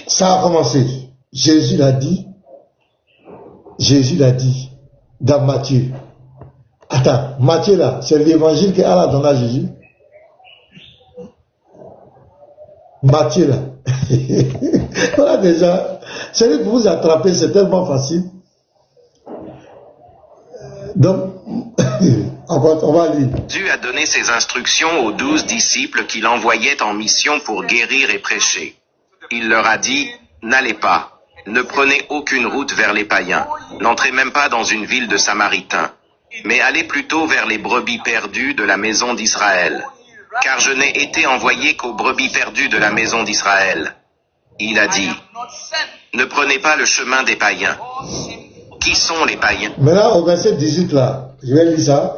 Ça a commencé. Jésus l'a dit dans Matthieu. Attends, Matthieu là, c'est l'évangile que Allah donne à Jésus. Matthieu là. Voilà déjà, Celui pour vous attraper, c'est tellement facile. Donc, on va lire. Jésus a donné ses instructions aux 12 disciples qu'il envoyait en mission pour guérir et prêcher. Il leur a dit, n'allez pas, ne prenez aucune route vers les païens, n'entrez même pas dans une ville de Samaritains, mais allez plutôt vers les brebis perdues de la maison d'Israël, car je n'ai été envoyé qu'aux brebis perdues de la maison d'Israël. Il a dit, ne prenez pas le chemin des païens. Qui sont les païens? Maintenant, au verset 18 là, je vais lire ça.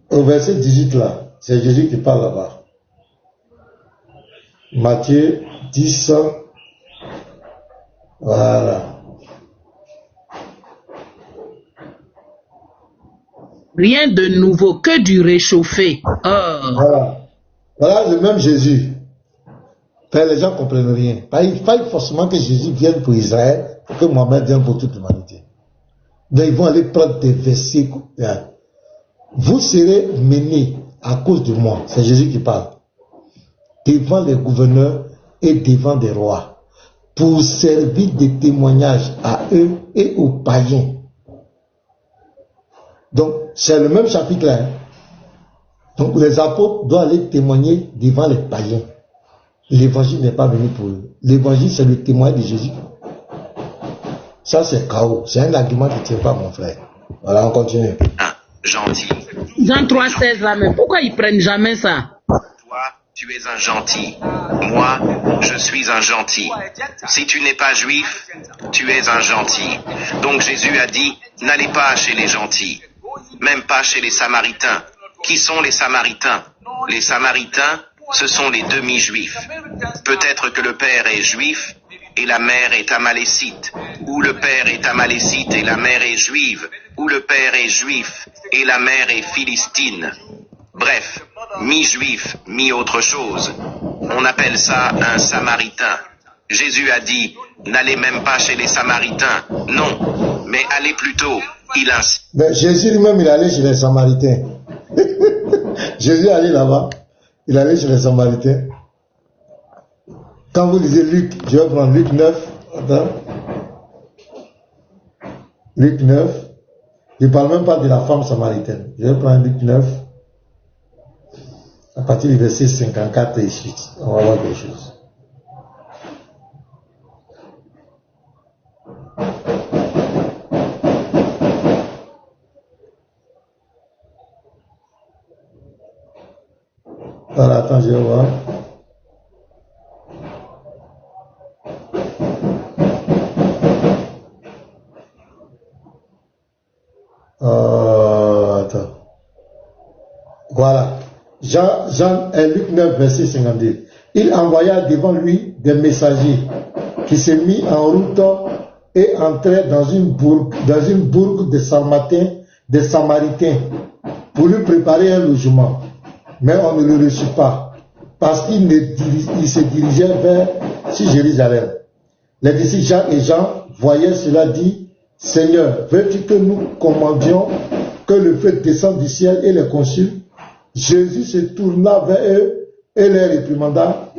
Au verset 18 là, c'est Jésus qui parle là-bas. Matthieu 10, voilà. Rien de nouveau, que du réchauffé. Voilà. Voilà le même Jésus. Les gens ne comprennent rien. Il fallait forcément que Jésus vienne pour Israël pour que Mohamed vienne pour toute l'humanité. Donc ils vont aller prendre des versets. Vous serez menés à cause de moi. C'est Jésus qui parle. Devant les gouverneurs et devant des rois. Pour servir de témoignage à eux et aux païens. Donc c'est le même chapitre là. Donc les apôtres doivent aller témoigner devant les païens. L'évangile n'est pas venu pour eux. L'évangile, c'est le témoignage de Jésus. Ça, c'est chaos. C'est un argument qui ne tient pas, mon frère. Voilà, on continue. Gentil. Jean 3,16 là, mais pourquoi ils prennent jamais ça? Toi, tu es un gentil. Moi, je suis un gentil. Si tu n'es pas juif, tu es un gentil. Donc Jésus a dit, n'allez pas chez les gentils. Même pas chez les Samaritains. Qui sont les Samaritains? Les Samaritains, ce sont les demi-juifs. Peut-être que le père est juif et la mère est amalécite, ou le père est amalécite et la mère est juive, ou le père est juif et la mère est philistine. Bref, mi-juif, mi-autre chose. On appelle ça un samaritain. Jésus a dit, n'allez même pas chez les Samaritains. Non, mais allez plutôt. Il insiste. Mais Jésus lui-même, il allait chez les Samaritains. Jésus allait là-bas. Il allait chez les Samaritains. Quand vous lisez Luc, je vais prendre Luc 9. Attends. Luc 9. Il ne parle même pas de la femme samaritaine. Je vais prendre Luc 9. À partir du verset 54 et suite. On va voir quelque chose. Voilà, attends, je vais voir. Attends. Voilà. Luc 9, verset 52. Il envoya devant lui des messagers qui se mit en route et entraient dans une bourg des Samaritains pour lui préparer un logement. Mais on ne le reçut pas, parce qu'il se dirigeait vers Jérusalem. Les disciples Jacques et Jean voyaient cela, dit, Seigneur, veux-tu que nous commandions que le feu descende du ciel et les consume? Jésus se tourna vers eux et les réprimanda,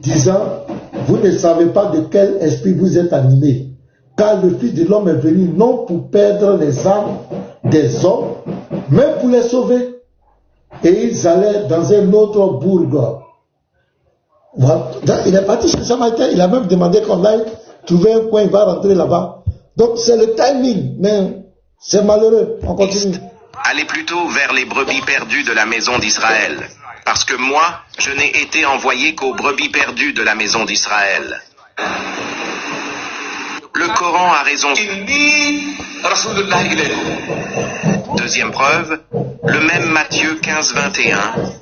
disant, vous ne savez pas de quel esprit vous êtes animés, car le Fils de l'homme est venu non pour perdre les âmes des hommes, mais pour les sauver. Et ils allaient dans un autre bourg. Voilà. Il est parti chez les Samaritains, il a même demandé qu'on aille trouver un coin, il va rentrer là-bas. Donc c'est le timing, mais c'est malheureux. On continue. Allez plutôt vers les brebis perdues de la maison d'Israël, parce que moi, je n'ai été envoyé qu'aux brebis perdues de la maison d'Israël. Le Coran a raison. Deuxième preuve, le même Matthieu 15, 21,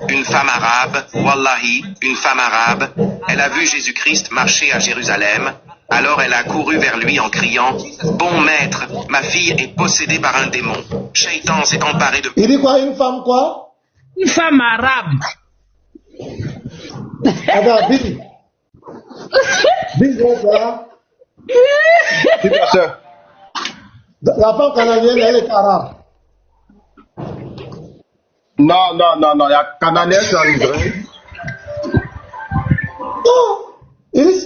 une femme arabe, wallahi, une femme arabe, elle a vu Jésus-Christ marcher à Jérusalem, alors elle a couru vers lui en criant, bon maître, ma fille est possédée par un démon. Shaitan s'est emparé de... Il dit quoi, une femme quoi? Une femme arabe. Attends, Bill. Bill, là. C'est bien ça. La femme canadienne, elle est arabe. Non, la canadienne, c'est en Israël. Non.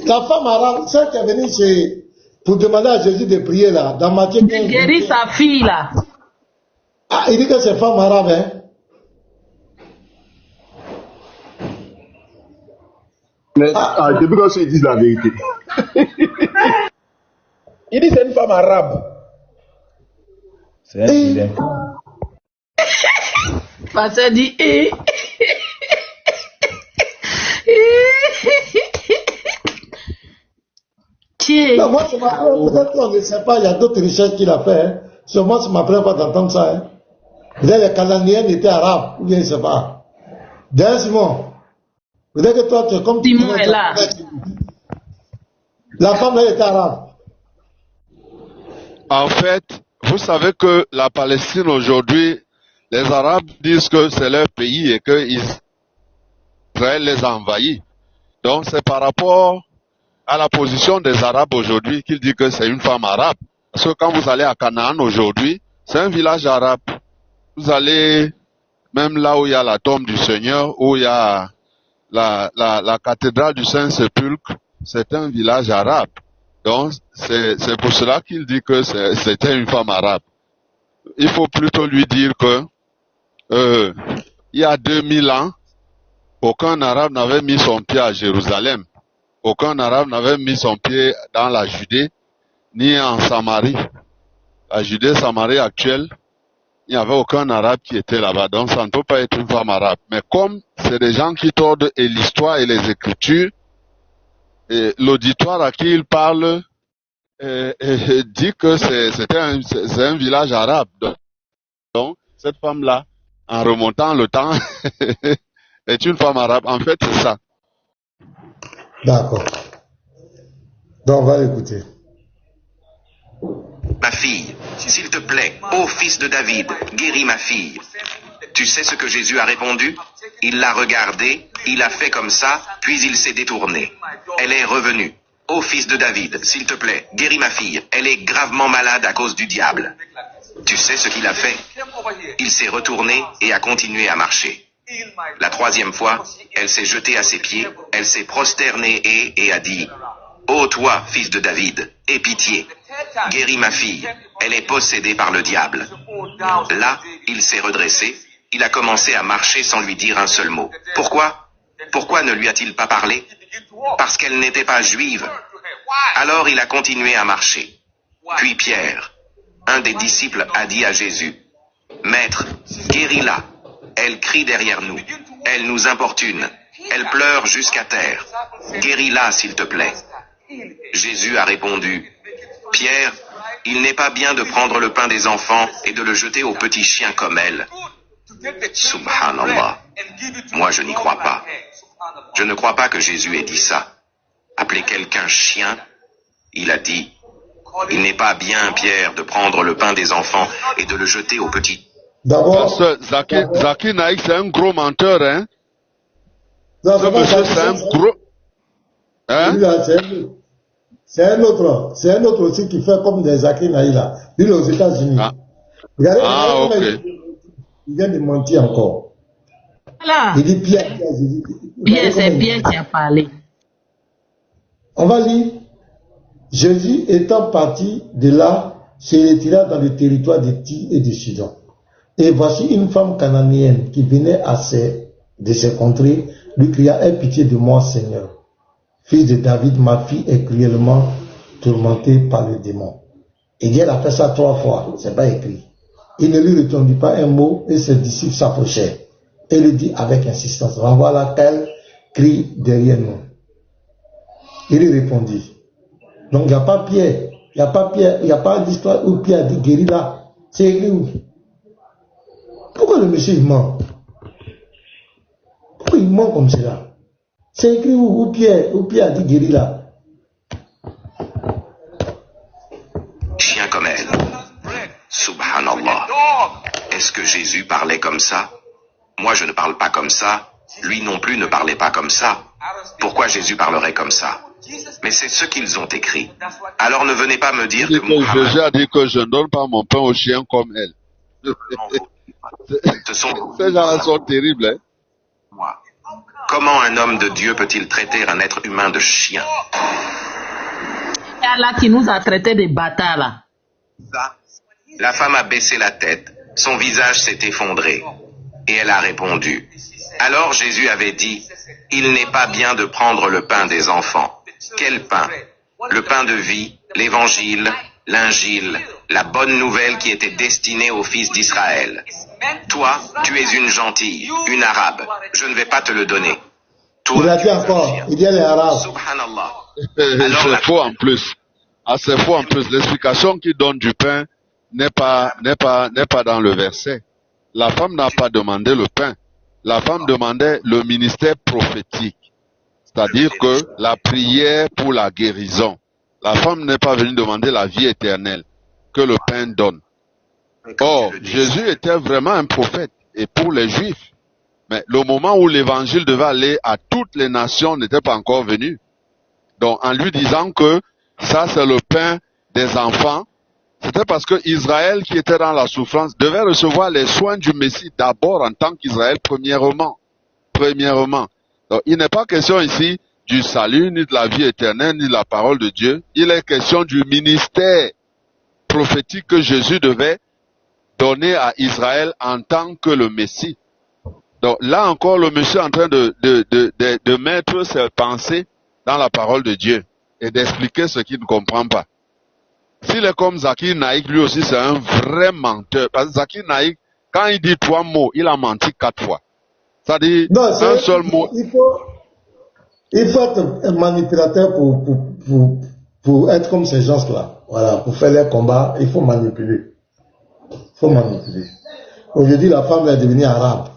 La femme arabe, celle qui est venue pour demander à Jésus de prier là, dans Matthieu 15. Il guérit sa fille là. Ah, il dit que c'est femme arabe, hein. Mais depuis quand ils disent la vérité. Il dit c'est une femme arabe. C'est un vilain. Pasteur dit Non, moi, ça m'apprend, peut-être qu'on ne sait pas, il y a d'autres recherches qu'il a fait. Hein. Sur moi, ça m'apprend pas d'entendre ça. Hein. Peut-être les Cananéens étaient arabes, ou bien je ne sais pas. D'ailleurs, Simon, peut-être que toi, tu es comme Simon est là. La femme là était arabe. En fait, vous savez que la Palestine aujourd'hui, les Arabes disent que c'est leur pays et que Israël les a envahis. Donc c'est par rapport à la position des Arabes aujourd'hui qu'il dit que c'est une femme arabe. Parce que quand vous allez à Canaan aujourd'hui, c'est un village arabe. Vous allez même là où il y a la tombe du Seigneur, où il y a la cathédrale du Saint-Sépulcre, c'est un village arabe. Donc c'est pour cela qu'il dit que c'était une femme arabe. Il faut plutôt lui dire que il y a 2000 ans, aucun arabe n'avait mis son pied à Jérusalem. Aucun arabe n'avait mis son pied dans la Judée, ni en Samarie. La Judée, Samarie actuelle, il n'y avait aucun arabe qui était là-bas. Donc ça ne peut pas être une femme arabe. Mais comme c'est des gens qui tordent et l'histoire et les écritures, et l'auditoire à qui il parle dit que c'est un village arabe. Donc cette femme-là, en remontant le temps, est une femme arabe. En fait, c'est ça. D'accord. Donc on va écouter. Ma fille, s'il te plaît, ô fils de David, guéris ma fille. Tu sais ce que Jésus a répondu? Il l'a regardé, il a fait comme ça, puis il s'est détourné. Elle est revenue. Ô fils de David, s'il te plaît, guéris ma fille. Elle est gravement malade à cause du diable. Tu sais ce qu'il a fait? Il s'est retourné et a continué à marcher. La troisième fois, elle s'est jetée à ses pieds, elle s'est prosternée et a dit: ô toi, fils de David, aie pitié. Guéris ma fille, elle est possédée par le diable. Là, il s'est redressé, il a commencé à marcher sans lui dire un seul mot. Pourquoi? Pourquoi ne lui a-t-il pas parlé? Parce qu'elle n'était pas juive. Alors il a continué à marcher. Puis Pierre, un des disciples, a dit à Jésus: Maître, guéris-la. Elle crie derrière nous. Elle nous importune. Elle pleure jusqu'à terre. Guéris-la, s'il te plaît. Jésus a répondu: Pierre, il n'est pas bien de prendre le pain des enfants et de le jeter aux petits chiens comme elle. Subhanallah. Moi, je n'y crois pas. Je ne crois pas que Jésus ait dit ça. Appeler quelqu'un chien, il a dit: il n'est pas bien, Pierre, de prendre le pain des enfants et de le jeter aux petits. D'abord, Zaki Naïk, c'est un gros menteur, hein? Ce monsieur, c'est un gros... Hein? C'est un autre aussi qui fait comme des Zaki Naïk là. Lui, aux États-Unis. Ok. Il vient de mentir encore. Voilà. Il dit Pierre, c'est Pierre qui a parlé. On va lire. Jésus étant parti de là, se retira dans le territoire de Tyr et de Sidon. Et voici une femme cananéenne qui venait de ces contrées, lui cria: aie pitié de moi, Seigneur. Fils de David, ma fille est cruellement tourmentée par le démon. Et Dieu a fait ça 3 fois, c'est pas écrit. Il ne lui répondit pas un mot et ses disciples s'approchèrent. Et lui dit avec insistance: renvoie-la, qu'elle crie derrière nous. Il lui répondit. Donc il n'y a pas Pierre, il n'y a pas d'histoire où Pierre dit guéris là. C'est écrit où? Pourquoi le monsieur il ment? Pourquoi il ment comme cela? C'est écrit où Pierre a dit guéris là. Chien comme elle. Subhanallah. Est-ce que Jésus parlait comme ça? Moi je ne parle pas comme ça. Lui non plus ne parlait pas comme ça. Pourquoi Jésus parlerait comme ça? Mais c'est ce qu'ils ont écrit. Alors ne venez pas me dire que Muhammad... Jésus a dit que je ne donne pas mon pain aux chiens comme elle. Ce sont... Ces gens-là sont terribles, hein? Comment un homme de Dieu peut-il traiter un être humain de chien? C'est Allah qui nous a traités de bâtards là. La femme a baissé la tête, son visage s'est effondré, et elle a répondu. Alors Jésus avait dit, il n'est pas bien de prendre le pain des enfants. Quel pain? Le pain de vie, l'évangile, l'injile, la bonne nouvelle qui était destinée aux fils d'Israël. Toi, tu es une gentille, une arabe, je ne vais pas te le donner. Toi, il a dit encore, il dit les arabes. Subhanallah. C'est faux en plus. Ah, c'est faux en plus. L'explication qui donne du pain n'est pas dans le verset. La femme n'a pas demandé le pain. La femme demandait le ministère prophétique. C'est-à-dire que la prière pour la guérison. La femme n'est pas venue demander la vie éternelle que le pain donne. Or, Jésus était vraiment un prophète, et pour les Juifs. Mais le moment où l'évangile devait aller à toutes les nations n'était pas encore venu. Donc, en lui disant que ça c'est le pain des enfants, c'était parce que Israël qui était dans la souffrance devait recevoir les soins du Messie d'abord en tant qu'Israël premièrement. Donc, il n'est pas question ici du salut, ni de la vie éternelle, ni de la parole de Dieu. Il est question du ministère prophétique que Jésus devait donner à Israël en tant que le Messie. Donc là encore, le monsieur est en train de mettre ses pensées dans la parole de Dieu et d'expliquer ce qu'il ne comprend pas. S'il est comme Zakir Naïk, lui aussi c'est un vrai menteur. Parce que Zakir Naïk, quand il dit 3 mots, il a menti 4 fois. Ça dit un seul mot. Il faut être un manipulateur pour être comme ces gens-là. Voilà, pour faire les combats, il faut manipuler. Aujourd'hui, la femme est devenue arabe.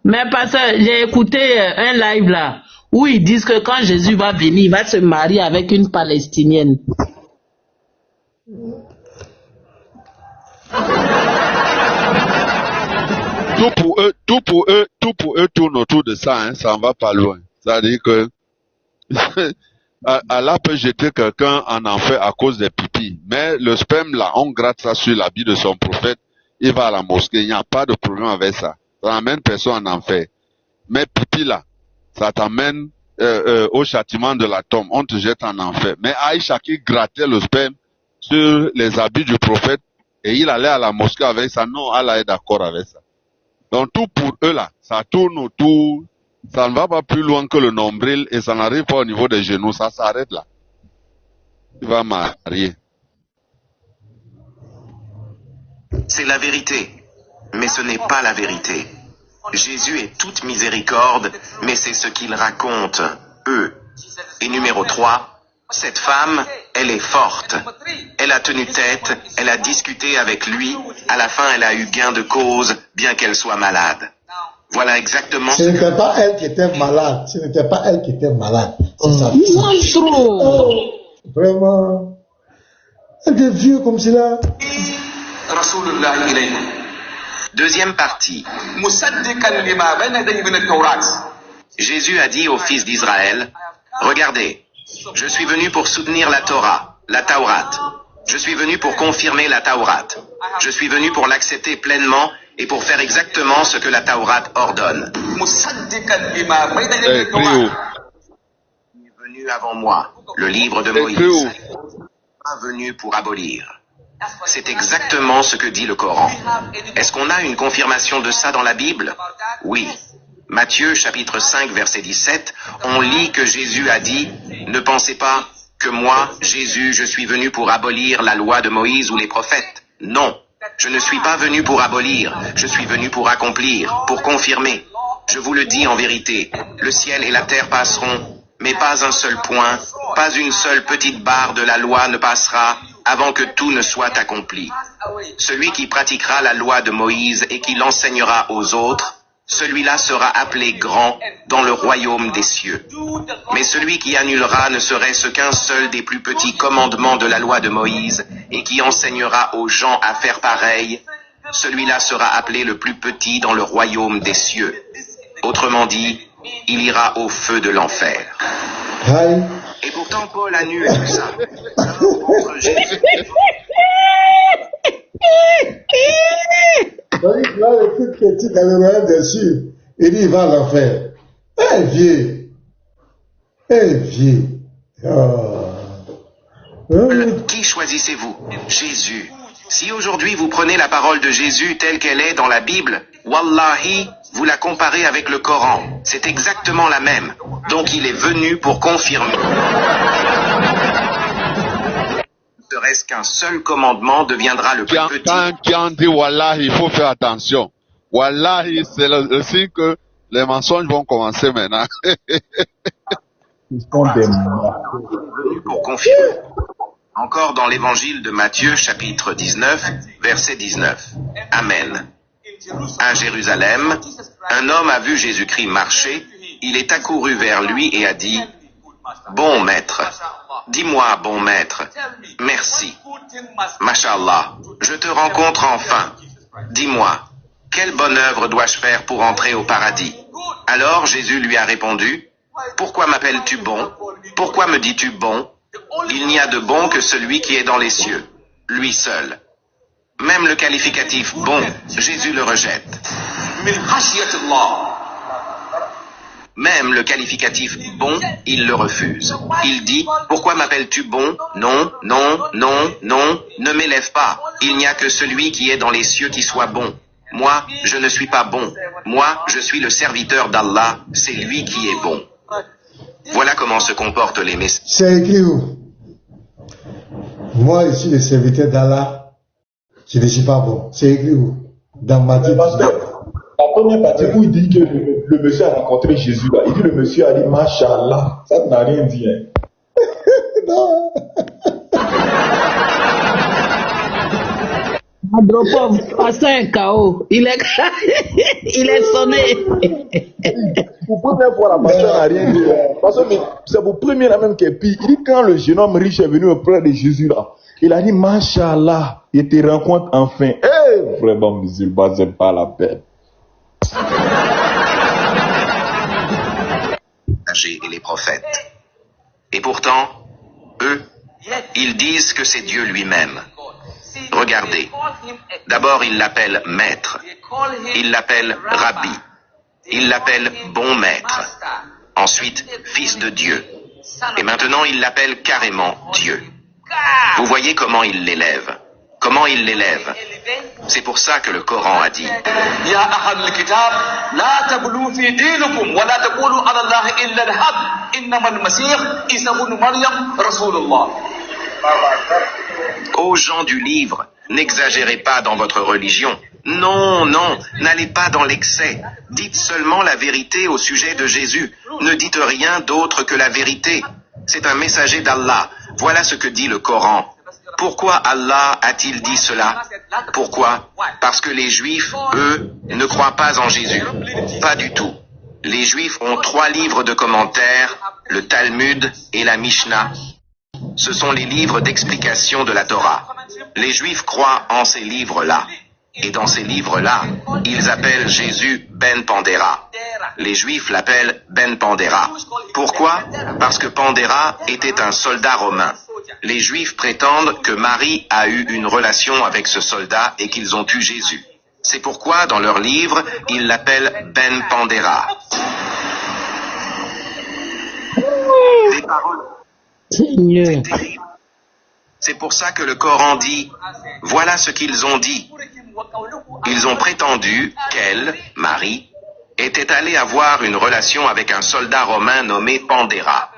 Mais parce que j'ai écouté un live là où ils disent que quand Jésus va venir, il va se marier avec une Palestinienne. Tout pour eux tourne autour de ça, hein, ça en va pas loin. C'est-à-dire que Allah peut jeter quelqu'un en enfer à cause des pipis. Mais le sperme là, on gratte ça sur l'habit de son prophète, il va à la mosquée, il n'y a pas de problème avec ça. Ça n'amène personne en enfer. Mais pipi là, ça t'amène au châtiment de la tombe, on te jette en enfer. Mais Aïcha qui grattait le sperme sur les habits du prophète et il allait à la mosquée avec ça, non, Allah est d'accord avec ça. Donc tout pour eux là, ça tourne autour. Ça ne va pas plus loin que le nombril et ça n'arrive pas au niveau des genoux, ça s'arrête là. Tu vas marier. C'est la vérité, mais ce n'est pas la vérité. Jésus est toute miséricorde, mais c'est ce qu'ils racontent, eux. Et numéro 3, cette femme, elle est forte. Elle a tenu tête, elle a discuté avec lui, à la fin elle a eu gain de cause, bien qu'elle soit malade. Voilà exactement. Ce n'était pas elle qui était malade. C'est ça. Monstro. Vraiment. Des vieux comme cela. Deuxième partie. Jésus a dit aux fils d'Israël, regardez, je suis venu pour soutenir la Torah, la Taurat. Je suis venu pour confirmer la Taurat. Je suis venu pour l'accepter pleinement et pour faire exactement ce que la Taurat ordonne. Il est venu avant moi, le livre de Moïse. Il n'est pas venu pour abolir. C'est exactement ce que dit le Coran. Est-ce qu'on a une confirmation de ça dans la Bible? Oui. Matthieu chapitre 5 verset 17, on lit que Jésus a dit, ne pensez pas que moi, Jésus, je suis venu pour abolir la loi de Moïse ou les prophètes. Non. Je ne suis pas venu pour abolir, je suis venu pour accomplir, pour confirmer. Je vous le dis en vérité, le ciel et la terre passeront, mais pas un seul point, pas une seule petite barre de la loi ne passera avant que tout ne soit accompli. Celui qui pratiquera la loi de Moïse et qui l'enseignera aux autres, celui-là sera appelé grand dans le royaume des cieux. Mais celui qui annulera ne serait-ce qu'un seul des plus petits commandements de la loi de Moïse et qui enseignera aux gens à faire pareil, celui-là sera appelé le plus petit dans le royaume des cieux. Autrement dit, il ira au feu de l'enfer. Et pourtant Paul annule tout ça. Là, le truc critique à l'Orient dessus, il dit il va à l'enfer. Eh, vieux. Eh, vieux. Qui choisissez-vous? Jésus. Si aujourd'hui vous prenez la parole de Jésus telle qu'elle est dans la Bible, Wallahi, vous la comparez avec le Coran. C'est exactement la même. Donc il est venu pour confirmer. Ne serait-ce qu'un seul commandement deviendra le plus petit. Quand on dit Wallahi, il faut faire attention. Wallahi, c'est le signe que les mensonges vont commencer maintenant. Ils sont des Pour confirmer. Encore dans l'évangile de Matthieu, chapitre 19, verset 19. Amen. À Jérusalem, un homme a vu Jésus-Christ marcher. Il est accouru vers lui et a dit, « Bon maître, dis-moi, bon maître, merci. Masha'Allah, je te rencontre enfin. Dis-moi, quelle bonne œuvre dois-je faire pour entrer au paradis ?» Alors Jésus lui a répondu, « Pourquoi m'appelles-tu bon? Pourquoi me dis-tu bon? Il n'y a de bon que celui qui est dans les cieux, lui seul. » Même le qualificatif bon, Jésus le rejette. Même le qualificatif bon, il le refuse. Il dit, pourquoi m'appelles-tu bon? Non, non, non, non, ne m'élève pas. Il n'y a que celui qui est dans les cieux qui soit bon. Moi, je ne suis pas bon. Moi, je suis le serviteur d'Allah. C'est lui qui est bon. Voilà comment se comportent les messieurs. C'est écrit où? Moi, je suis le serviteur d'Allah. Je ne suis pas bon. C'est écrit où? Dans Matthieu 19. La première partie où il dit que le monsieur a rencontré Jésus, là, il dit le monsieur a dit Machallah. Ça n'a rien dit. Hein. Non. Andropov, c'est un chaos. Il est sonné. Pour première fois, la personne n'a rien dit. Parce que c'est pour première même qui est pire. Il dit quand le jeune homme riche est venu auprès de Jésus, là, il a dit Machallah, il te rencontre enfin. Eh, vraiment, musulman, c'est pas la peine. Et les prophètes. Et pourtant, eux, ils disent que c'est Dieu lui-même. Regardez. D'abord, ils l'appellent maître. Ils l'appellent rabbi. Ils l'appellent bon maître. Ensuite, fils de Dieu. Et maintenant, ils l'appellent carrément Dieu. Vous voyez comment il l'élève. Comment il l'élève. C'est pour ça que le Coran a dit Ya ahal al-kitab, la tablu fi dinikum wa la taqulu ala Allah illa al-haq, innama al-masih Isa ibn Maryam rasulullah. Ô gens du livre, n'exagérez pas dans votre religion. Non, non, n'allez pas dans l'excès. Dites seulement la vérité au sujet de Jésus. Ne dites rien d'autre que la vérité. C'est un messager d'Allah. Voilà ce que dit le Coran. Pourquoi Allah a-t-il dit cela? Pourquoi? Parce que les Juifs, eux, ne croient pas en Jésus. Pas du tout. Les Juifs ont 3 livres de commentaires, le Talmud et la Mishnah. Ce sont les livres d'explication de la Torah. Les Juifs croient en ces livres-là. Et dans ces livres-là, ils appellent Jésus Ben Pandéra. Les Juifs l'appellent Ben Pandéra. Pourquoi? Parce que Pandéra était un soldat romain. Les Juifs prétendent que Marie a eu une relation avec ce soldat et qu'ils ont eu Jésus. C'est pourquoi, dans leur livre, ils l'appellent Ben Pandéra. Des paroles. Seigneur. C'est pour ça que le Coran dit, voilà ce qu'ils ont dit. Ils ont prétendu qu'elle, Marie, était allée avoir une relation avec un soldat romain nommé Pandéra.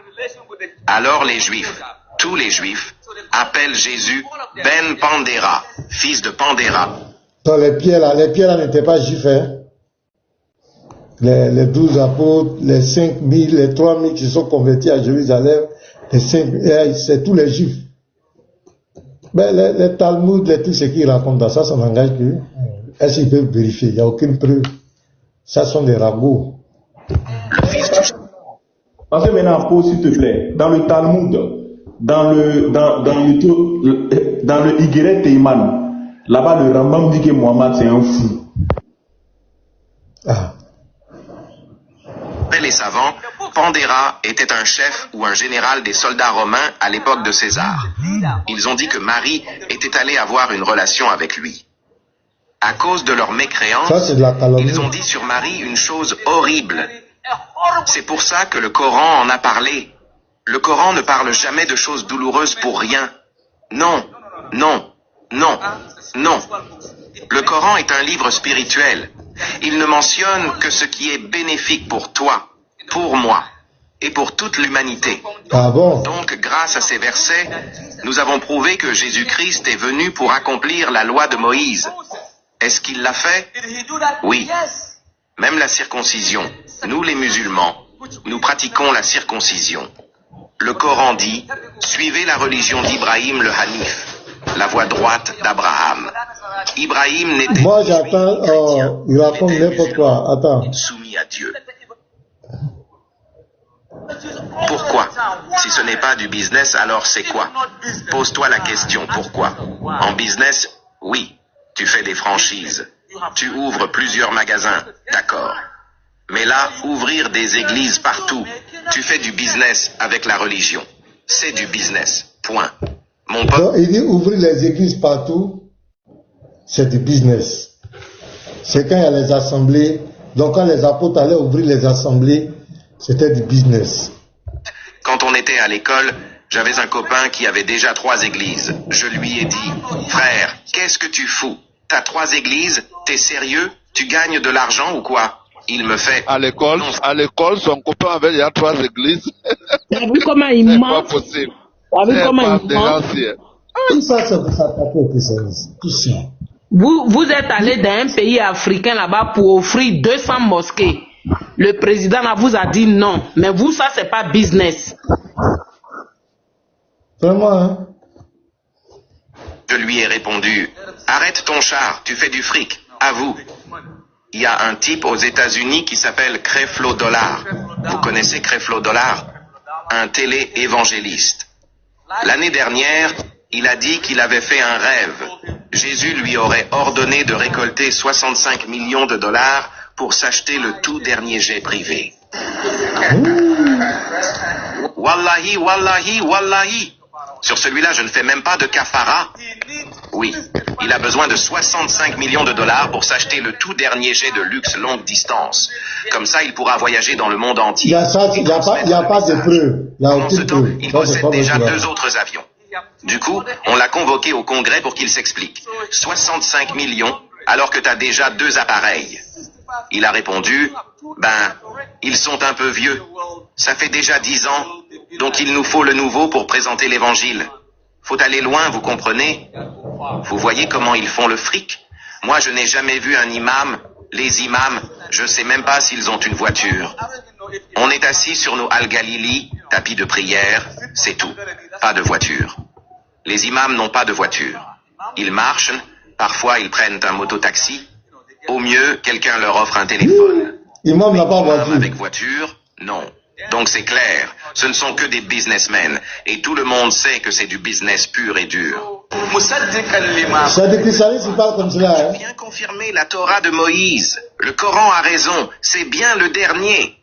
Alors les Juifs, tous les Juifs, appellent Jésus Ben Pandéra, fils de Pandéra. Dans les pierres là n'étaient pas juifs. Hein? Les 12 apôtres, les 5000, les 3000 qui sont convertis à Jérusalem, c'est tous les juifs. Mais les Talmud, tout ce qu'ils racontent dans ça n'engage que. Est-ce qu'ils peuvent vérifier? Il n'y a aucune preuve. Ça sont des ragots. Parce que maintenant, pause s'il te plaît. Dans le Talmud, dans le Igeret Teiman, là-bas le Rambam dit que Mohammed c'est un fou. Ah. Les savants, Pandéra était un chef ou un général des soldats romains à l'époque de César. Ils ont dit que Marie était allée avoir une relation avec lui. À cause de leur mécréance, Ça, c'est de la calomnie. ils ont dit sur Marie une chose horrible. C'est pour ça que le Coran en a parlé. Le Coran ne parle jamais de choses douloureuses pour rien. Non, non, non, non. Le Coran est un livre spirituel. Il ne mentionne que ce qui est bénéfique pour toi, pour moi et pour toute l'humanité. Ah bon? Donc, grâce à ces versets, nous avons prouvé que Jésus-Christ est venu pour accomplir la loi de Moïse. Est-ce qu'il l'a fait? Oui. Même la circoncision. Nous, les musulmans, nous pratiquons la circoncision. Le Coran dit, suivez la religion d'Ibrahim le Hanif, la voie droite d'Abraham. Ibrahim n'était Moi, j'attends, il raconte n'importe quoi. Attends. soumis à Dieu. Pourquoi? Si ce n'est pas du business, alors c'est quoi? Pose-toi la question, pourquoi? En business, oui, tu fais des franchises. Tu ouvres plusieurs magasins, d'accord. Mais là, ouvrir des églises partout, tu fais du business avec la religion. C'est du business, point. Mon pote... Donc, il dit ouvrir les églises partout, c'est du business. C'est quand il y a les assemblées. Donc quand les apôtres allaient ouvrir les assemblées, c'était du business. Quand on était à l'école, j'avais un copain qui avait déjà 3 églises. Je lui ai dit, frère, qu'est-ce que tu fous? T'as 3 églises? T'es sérieux? Tu gagnes de l'argent ou quoi? Il me fait... À l'école, son copain avait déjà 3 églises. T'as vu comment il C'est ment? pas possible. T'as vu C'est comment pas il ment? déracier. Tout ça, c'est pour s'attaquer au christianisme. Tout ça. Vous êtes allé dans un pays africain là-bas pour offrir 200 mosquées. Le président là vous a dit non. Mais vous, ça, c'est pas business. Vraiment, hein? Je lui ai répondu, arrête ton char, tu fais du fric, à vous. Il y a un type aux États-Unis qui s'appelle Creflo Dollar. Vous connaissez Creflo Dollar? Un télé-évangéliste. L'année dernière, il a dit qu'il avait fait un rêve. Jésus lui aurait ordonné de récolter 65 millions de dollars pour s'acheter le tout dernier jet privé. Wallahi, wallahi, wallahi. Sur celui-là, je ne fais même pas de kafara. Oui, il a besoin de 65 millions de dollars pour s'acheter le tout dernier jet de luxe longue distance. Comme ça, il pourra voyager dans le monde Il entier. y a ça, il n'y a pas de preuve. Il n'y a Pendant ce aucune temps, preuve. il Ça, c'est possède pas déjà possible. 2 autres avions. Du coup, on l'a convoqué au Congrès pour qu'il s'explique. 65 millions, alors que tu as déjà 2 appareils. Il a répondu, ben, ils sont un peu vieux. Ça fait déjà 10 ans, donc il nous faut le nouveau pour présenter l'évangile. Faut aller loin, vous comprenez? Vous voyez comment ils font le fric? Moi, je n'ai jamais vu un imam. Les imams, je sais même pas s'ils ont une voiture. On est assis sur nos Al-Galili, tapis de prière, c'est tout. Pas de voiture. Les imams n'ont pas de voiture. Ils marchent, parfois ils prennent un mototaxi. Au mieux, quelqu'un leur offre un téléphone. Imam n'a pas Imam voiture. avec voiture, non. Donc c'est clair, ce ne sont que des businessmen. Et tout le monde sait que c'est du business pur et dur. C'est des christianistes qui parlent comme cela. Hein? Bien confirmer la Torah de Moïse. Le Coran a raison, c'est bien le dernier.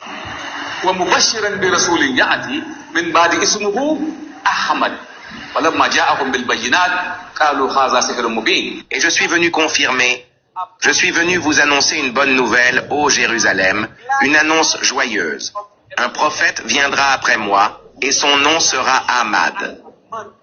Et je suis venu confirmer. Je suis venu vous annoncer une bonne nouvelle, ô Jérusalem, une annonce joyeuse. Un prophète viendra après moi, et son nom sera Ahmad.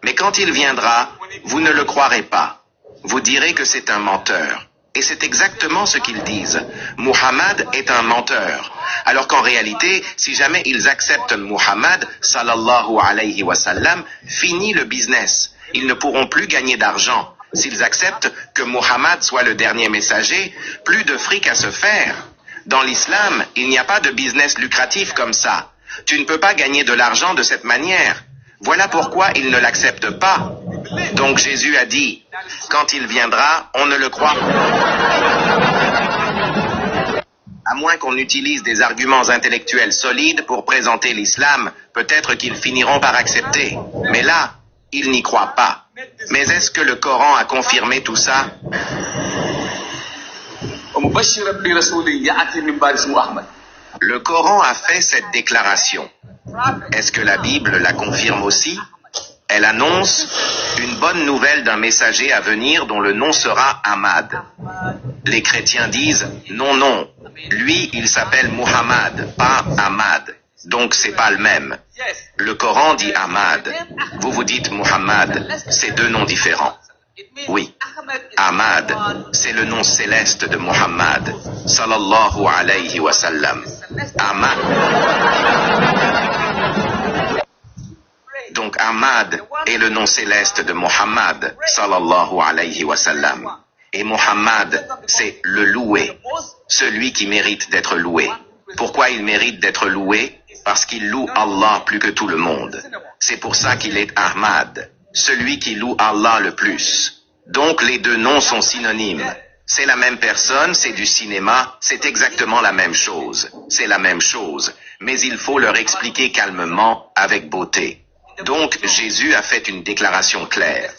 Mais quand il viendra, vous ne le croirez pas. Vous direz que c'est un menteur. Et c'est exactement ce qu'ils disent. Muhammad est un menteur. Alors qu'en réalité, si jamais ils acceptent Muhammad, sallallahu alayhi wa sallam, fini le business. Ils ne pourront plus gagner d'argent. S'ils acceptent que Muhammad soit le dernier messager, plus de fric à se faire. Dans l'islam, il n'y a pas de business lucratif comme ça. Tu ne peux pas gagner de l'argent de cette manière. Voilà pourquoi ils ne l'acceptent pas. Donc Jésus a dit, quand il viendra, on ne le croit pas. À moins qu'on utilise des arguments intellectuels solides pour présenter l'islam, peut-être qu'ils finiront par accepter. Mais là, ils n'y croient pas. Mais est-ce que le Coran a confirmé tout ça? Le Coran a fait cette déclaration. Est-ce que la Bible la confirme aussi? Elle annonce une bonne nouvelle d'un messager à venir dont le nom sera Ahmad. Les chrétiens disent non, non. Lui, il s'appelle Muhammad, pas Ahmad. Donc c'est pas le même. Le Coran dit Ahmad. Vous vous dites Muhammad. C'est deux noms différents. Oui. Ahmad, c'est le nom céleste de Muhammad. Sallallahu alayhi wa sallam. Ahmad. Donc Ahmad est le nom céleste de Muhammad. Sallallahu alayhi wa sallam. Et Muhammad, c'est le loué. Celui qui mérite d'être loué. Pourquoi il mérite d'être loué? Parce qu'il loue Allah plus que tout le monde. C'est pour ça qu'il est Ahmad, celui qui loue Allah le plus. Donc les deux noms sont synonymes. C'est la même personne, c'est du cinéma, c'est exactement la même chose. C'est la même chose, mais il faut leur expliquer calmement, avec beauté. Donc Jésus a fait une déclaration claire.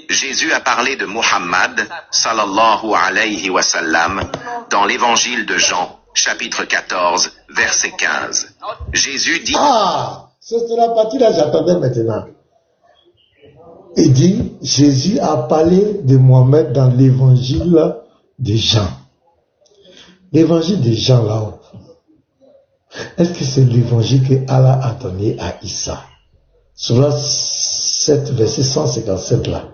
Jésus a parlé de Muhammad, sallallahu alayhi wa sallam, dans l'évangile de Jean, chapitre 14, verset 15. Jésus dit... Ah, c'est la partie là j'attendais maintenant. Il dit, Jésus a parlé de Mohamed dans l'évangile de Jean. L'évangile de Jean là-haut. Est-ce que c'est l'évangile que Allah a donné à Issa? Sur 7 verset 157 là.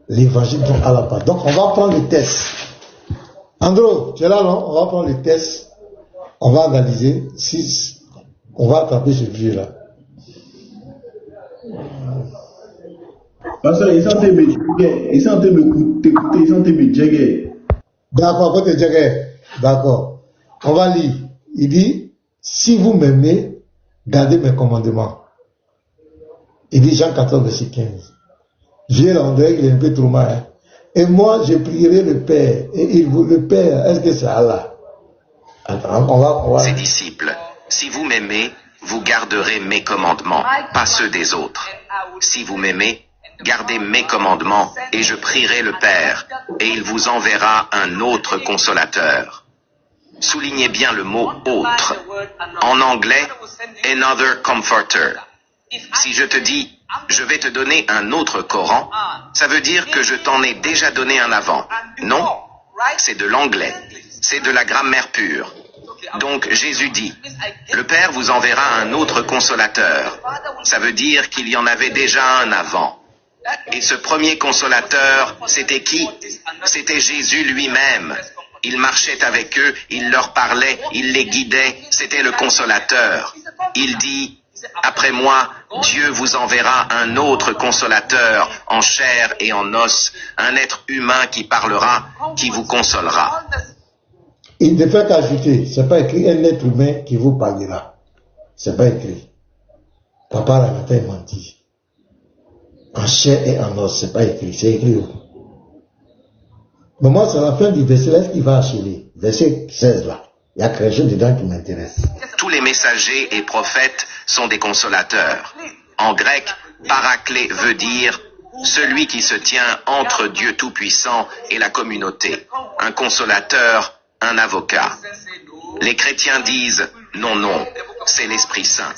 L'évangile dont Allah parle. Donc on va prendre le test. Andro, tu es là non? On va prendre le test. On va analyser si on va attraper ce vieux-là. Parce qu'ils sont en train de me ils sont en train de m'écouter, ils sont en train de me djéguer. D'accord, pour te djéguer. D'accord. On va lire. Il dit, si vous m'aimez, gardez mes commandements. Il dit Jean 14, verset 15. Vieux là, on dirait qu'il est un peu trop mal. Hein? Et moi, je prierai le Père. Et il vous, le Père, est-ce que c'est Allah? Attends, on va. Ses disciples, si vous m'aimez, vous garderez mes commandements, pas ceux des autres. Si vous m'aimez, gardez mes commandements, et je prierai le Père, et il vous enverra un autre consolateur. Soulignez bien le mot autre. En anglais, another comforter. Si je te dis, je vais te donner un autre Coran, ça veut dire que je t'en ai déjà donné un avant. Non, c'est de l'anglais. C'est de la grammaire pure. Donc Jésus dit, le Père vous enverra un autre consolateur. Ça veut dire qu'il y en avait déjà un avant. Et ce premier consolateur, c'était qui? C'était Jésus lui-même. Il marchait avec eux, il leur parlait, il les guidait, c'était le consolateur. Il dit, après moi, Dieu vous enverra un autre consolateur en chair et en os, un être humain qui parlera, qui vous consolera. Il ne fait qu'ajouter, c'est pas écrit un être humain qui vous parlera. C'est pas écrit. Papa l'a matin menti. En chair et en os, c'est pas écrit, c'est écrit où? Mais moi, c'est la fin du verset là qui va achever. Verset 16 là. Il y a quelque chose dedans qui m'intéresse. Tous les messagers et prophètes sont des consolateurs. En grec, paraclé veut dire celui qui se tient entre Dieu Tout-Puissant et la communauté. Un consolateur, un avocat. Les chrétiens disent non, non, c'est l'Esprit Saint.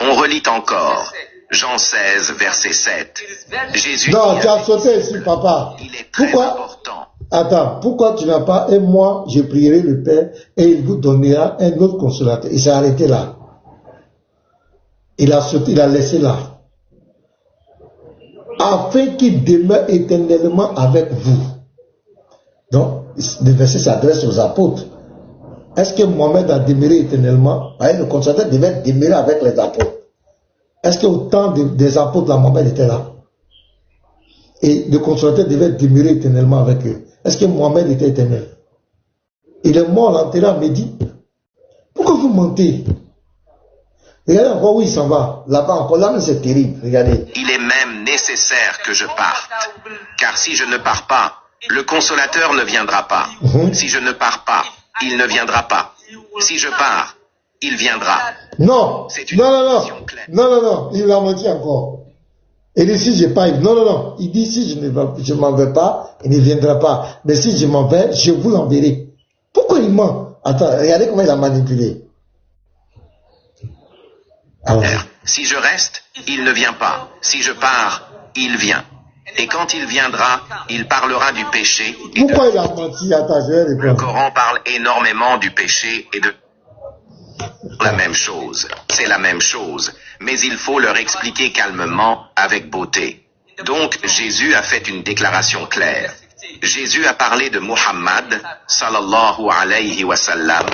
On relit encore. Jean 16, verset 7. Jésus non, dit tu as sauté ici, papa. il est très important. Attends, pourquoi tu n'as pas, et moi, je prierai le Père, et il vous donnera un autre consolateur. Il s'est arrêté là. Il a sauté, il a laissé là. Afin qu'il demeure éternellement avec vous. Donc, le verset s'adresse aux apôtres. Est-ce que Mohamed a demeuré éternellement? Le consolateur devait demeurer avec les apôtres. Est-ce qu'au temps des apôtres, la Mohamed était là? Et le consolateur devait demeurer éternellement avec eux. Est-ce que Mohamed était éternel? Il est mort, l'enterré à Médine. Pourquoi vous mentez? Regardez encore où il s'en va. Là-bas encore, là, c'est terrible. Regardez. Il est même nécessaire que je parte. Car si je ne pars pas, le consolateur ne viendra pas. Si je ne pars pas, il ne viendra pas. Si je pars, il viendra. Non, non, il a menti encore. Il dit si je pars, non, il dit si je m'en vais pas, il ne viendra pas. Mais si je m'en vais, je vous l'enverrai. Pourquoi il ment? Attends, regardez comment il a manipulé. Si je reste, il ne vient pas. Si je pars, il vient. Et quand il viendra, il parlera du péché. Pourquoi il a menti? Attends, je vais Le répondre. Coran parle énormément du péché et de la même chose. C'est la même chose. Mais il faut leur expliquer calmement, avec beauté. Donc, Jésus a fait une déclaration claire. Jésus a parlé de Muhammad, sallallahu alayhi wa sallam,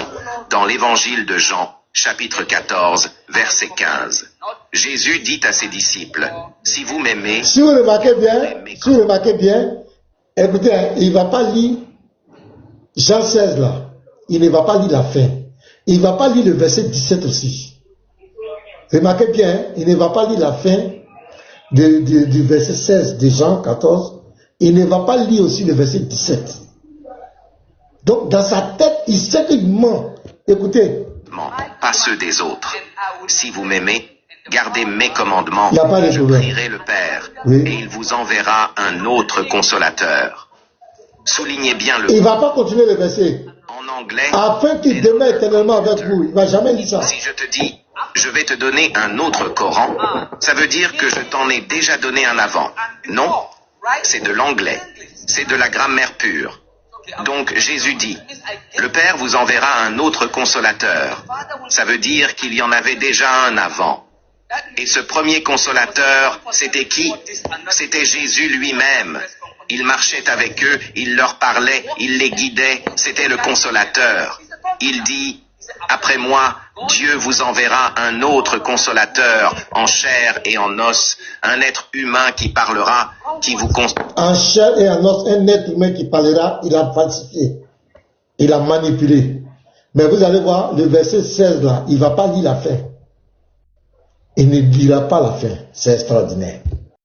dans l'évangile de Jean, chapitre 14, verset 15. Jésus dit à ses disciples, si vous m'aimez, Si vous remarquez bien, écoutez, hein, il ne va pas lire Jean 16 là. Il ne va pas lire la fin. Il ne va pas lire le verset 17 aussi. Remarquez bien, hein, il ne va pas lire la fin du verset 16 de Jean 14. Il ne va pas lire aussi le verset 17. Donc dans sa tête, il sait qu'il ment. Écoutez. Pas ceux des autres. Si vous m'aimez, gardez mes commandements. Il n'y a pas de Je problème. prierai le Père, Oui. et il vous enverra un autre consolateur. Soulignez bien le Il ne va pas continuer le verset. en anglais. Afin qu'il demeure éternellement avec vous. Il ne va jamais lire ça. Si je te dis, je vais te donner un autre Coran, ça veut dire que je t'en ai déjà donné un avant. Non, c'est de l'anglais. C'est de la grammaire pure. Donc Jésus dit, le Père vous enverra un autre consolateur. Ça veut dire qu'il y en avait déjà un avant. Et ce premier consolateur, c'était qui? C'était Jésus lui-même. Il marchait avec eux, il leur parlait, il les guidait, c'était le consolateur. Il dit, après moi, Dieu vous enverra un autre consolateur en chair et en os, un être humain qui parlera, qui vous En chair et en os, un être humain qui parlera, il a falsifié. Il a manipulé. Mais vous allez voir, le verset 16 là, il ne va pas lire la fin. Il ne dira pas la fin. C'est extraordinaire.